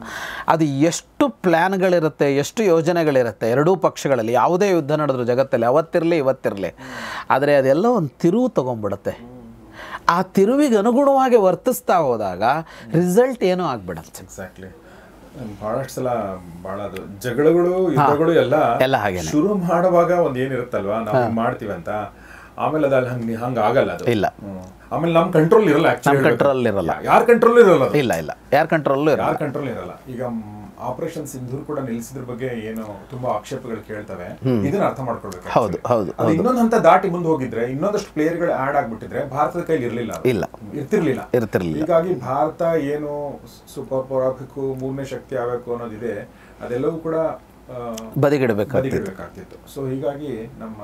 ಅದು ಎಷ್ಟು ಪ್ಲಾನ್ಗಳಿರುತ್ತೆ, ಎಷ್ಟು ಯೋಜನೆಗಳಿರುತ್ತೆ ಎರಡೂ ಪಕ್ಷಗಳಲ್ಲಿ. ಯಾವುದೇ ಯುದ್ಧ ನಡೆದ್ರು ಜಗತ್ತಲ್ಲಿ ಅವತ್ತಿರಲಿ ಇವತ್ತಿರಲಿ, ಆದರೆ ಅದೆಲ್ಲ ಒಂದು ತಿರುವು ತಗೊಂಡ್ಬಿಡುತ್ತೆ. ಆ ತಿರುವಿಗೆ ಅನುಗುಣವಾಗಿ ವರ್ತಿಸ್ತಾ ಹೋದಾಗ ರಿಸಲ್ಟ್ ಏನೋ ಆಗ್ಬಿಡುತ್ತೆ. ಎಕ್ಸಾಕ್ಟ್ಲಿ. ಬಹಳಷ್ಟು ಸಲ ಬಹಳ ಅದು ಜಗಳಗಳು ಯುದ್ಧಗಳು ಎಲ್ಲ ಹಾಗೆ ಶುರು ಮಾಡುವಾಗ ಒಂದ್ ಏನಿರುತ್ತಲ್ವಾ, ನಾವು ಮಾಡ್ತೀವಿ ಅಂತ, ಆಮೇಲೆ ಅದಲ್ಲಿ ಹಂಗ ಆಗಲ್ಲ ಅದು. ಇಲ್ಲ, ಆಮೇಲೆ ನಮ್ ಕಂಟ್ರೋಲ್ ಇರಲ್ಲ. ಕಂಟ್ರೋಲ್ ಇರಲ್ಲ, ಯಾರ ಕಂಟ್ರೋಲ್ ಇರಲ್ಲ. ಇಲ್ಲ ಯಾರ ಕಂಟ್ರೋಲ್ ಇರಲ್ಲ. ಈಗ ಆಪರೇಷನ್ ಸಿಂಧೂರ್ ಕೂಡ ನಿಲ್ಲಿಸಿದ್ರ ಬಗ್ಗೆ ಏನು ತುಂಬಾ ಆಕ್ಷೇಪಗಳು ಕೇಳ್ತವೆ. ಇದನ್ನ ಅರ್ಥ ಮಾಡ್ಕೊಳ್ಬೇಕು. ಹೌದು. ಇನ್ನೊಂದು ಹಂತ ದಾಟಿ ಮುಂದೆ ಹೋಗಿದ್ರೆ, ಇನ್ನೊಂದಷ್ಟು ಪ್ಲೇಯರ್ಗಳು ಆಡ್ ಆಗ್ಬಿಟ್ಟಿದ್ರೆ ಭಾರತದ ಕೈಲಿ ಇರ್ತಿರ್ಲಿಲ್ಲ. ಹೀಗಾಗಿ ಭಾರತ ಏನು ಸೂಪರ್ ಪವರ್ ಆಗಬೇಕು, 3ನೇ ಶಕ್ತಿ ಆಗಬೇಕು ಅನ್ನೋದಿದೆ, ಅದೆಲ್ಲವೂ ಕೂಡ ಬದಿಗಿಡಬೇಕಾಗ್ತಿತ್ತು. ಸೊ ಹೀಗಾಗಿ ನಮ್ಮ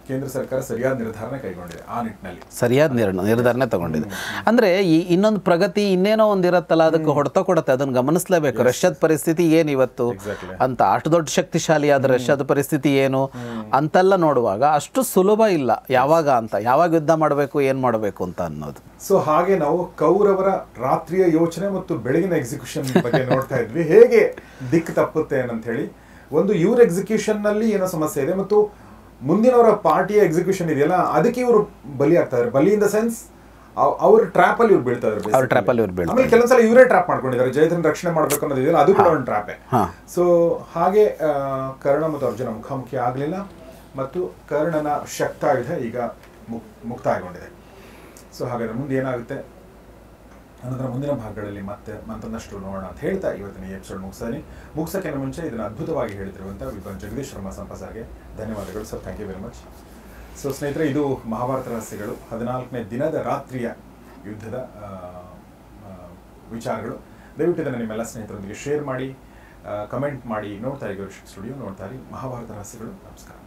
ಕೇಂದ್ರ ಸರ್ಕಾರ ಸರಿಯಾದ ನಿರ್ಧಾರನೆ ಕೈಗೊಂಡಿದೆ. ಆ ನಿಟ್ಟಿನಲ್ಲಿ ಸರಿಯಾದ ನಿರ್ಧಾರನೆ ತಗೊಂಡಿದೆ. ಅಂದರೆ ಈ ಇನ್ನೊಂದು ಪ್ರಗತಿ ಇನ್ನೇನೋ ಒಂದಿರತ್ತಲ್ಲ, ಅದಕ್ಕೆ ಹೊಡೆತ ಕೊಡುತ್ತೆ. ಅದನ್ನು ಗಮನಿಸಲೇಬೇಕು. ರಷ್ಯಾದ ಪರಿಸ್ಥಿತಿ ಏನು ಇವತ್ತು ಅಂತ, ಅಷ್ಟು ದೊಡ್ಡ ಶಕ್ತಿಶಾಲಿಯಾದ ರಷ್ಯಾದ ಪರಿಸ್ಥಿತಿ ಏನು ಅಂತೆಲ್ಲ ನೋಡುವಾಗ ಅಷ್ಟು ಸುಲಭ ಇಲ್ಲ. ಯಾವಾಗ ಯುದ್ಧ ಮಾಡಬೇಕು, ಏನು ಮಾಡಬೇಕು ಅಂತ ಅನ್ನೋದು. ಸೊ ಹಾಗೆ ನಾವು ಕೌರವರ ರಾತ್ರಿಯ ಯೋಚನೆ ಮತ್ತು ಬೆಳಗಿನ ಎಕ್ಸಿಕ್ಯೂಷನ್ ಬಗ್ಗೆ ನೋಡ್ತಾ ಇದ್ವಿ, ಹೇಗೆ ದಿಕ್ಕು ತಪ್ಪುತ್ತೆ ಅಂತ ಹೇಳಿ. ಒಂದು ಇವ್ರ ಎಕ್ಸಿಕ್ಯೂಷನ್ ನಲ್ಲಿ ಏನೋ ಸಮಸ್ಯೆ ಇದೆ, ಮತ್ತು ಮುಂದಿನವರ ಪಾರ್ಟಿಯ ಎಕ್ಸಿಕ್ಯೂಷನ್ ಇದೆಯಲ್ಲ ಅದಕ್ಕೆ ಇವರು ಬಲಿ ಆಗ್ತಾ ಇದ್ದಾರೆ. ಬಲಿ ಇನ್ ದ ಸೆನ್ಸ್ ಅವ್ರ ಟ್ರ್ಯಾಪ್ ಅಲ್ಲಿ ಇವ್ರು ಬೀಳ್ತಾ ಇದ್ದಾರೆ. ಆಮೇಲೆ ಕೆಲವೊಂದ್ಸಲ ಇವರೇ ಟ್ರ್ಯಾಪ್ ಮಾಡ್ಕೊಂಡಿದ್ದಾರೆ. ಜಯದ್ರನ್ ರಕ್ಷಣೆ ಮಾಡ್ಬೇಕು ಅನ್ನೋದಿದೆಯಲ್ಲ ಅದು ಕೂಡ ಒಂದು ಟ್ರ್ಯಾಪೇ. ಸೊ ಹಾಗೆ ಕರ್ಣ ಮತ್ತು ಅರ್ಜುನ ಮುಖಾಮುಖಿ ಆಗ್ಲಿಲ್ಲ, ಮತ್ತು ಕರ್ಣನ ಶಕ್ತಾಯುಧ ಈಗ ಮುಕ್ತಾಯಗೊಂಡಿದೆ. ಸೊ ಹಾಗಾದ್ರೆ ಮುಂದೆ ಏನಾಗುತ್ತೆ ಅನ್ನೋದರ ಮುಂದಿನ ಭಾಗಗಳಲ್ಲಿ ಮತ್ತೊಂದಷ್ಟು ನೋಡೋಣ ಅಂತ ಹೇಳ್ತಾ ಇವತ್ತಿನ ಈ ಎಪಿಸೋಡ್ ಮುಗಿಸೋಕ್ಕಿಂತ ಮುಂಚೆ ಇದನ್ನು ಅದ್ಭುತವಾಗಿ ಹೇಳಿದಿರುವಂಥ ವಿದ್ವಾನ್ ಜಗದೀಶ್ ಶರ್ಮಾ ಸಂಪ ಸರ್ಗೆ ಧನ್ಯವಾದಗಳು sir. Thank you very much. So ಸ್ನೇಹಿತರೆ, ಇದು ಮಹಾಭಾರತ ರಹಸ್ಯಗಳು 14ನೇ ದಿನದ ರಾತ್ರಿಯ ಯುದ್ಧದ ವಿಚಾರಗಳು. ದಯವಿಟ್ಟು ಇದನ್ನು ನಿಮ್ಮೆಲ್ಲ ಸ್ನೇಹಿತರೊಂದಿಗೆ ಶೇರ್ ಮಾಡಿ, ಕಮೆಂಟ್ ಮಾಡಿ. ನೋಡ್ತಾ ಇರಿ ಗೌರಿಶಕ್ತಿ ಸ್ಟುಡಿಯೋ, ನೋಡ್ತಾ ಇರಿ ಮಹಾಭಾರತ ರಹಸ್ಯಗಳು. ನಮಸ್ಕಾರ.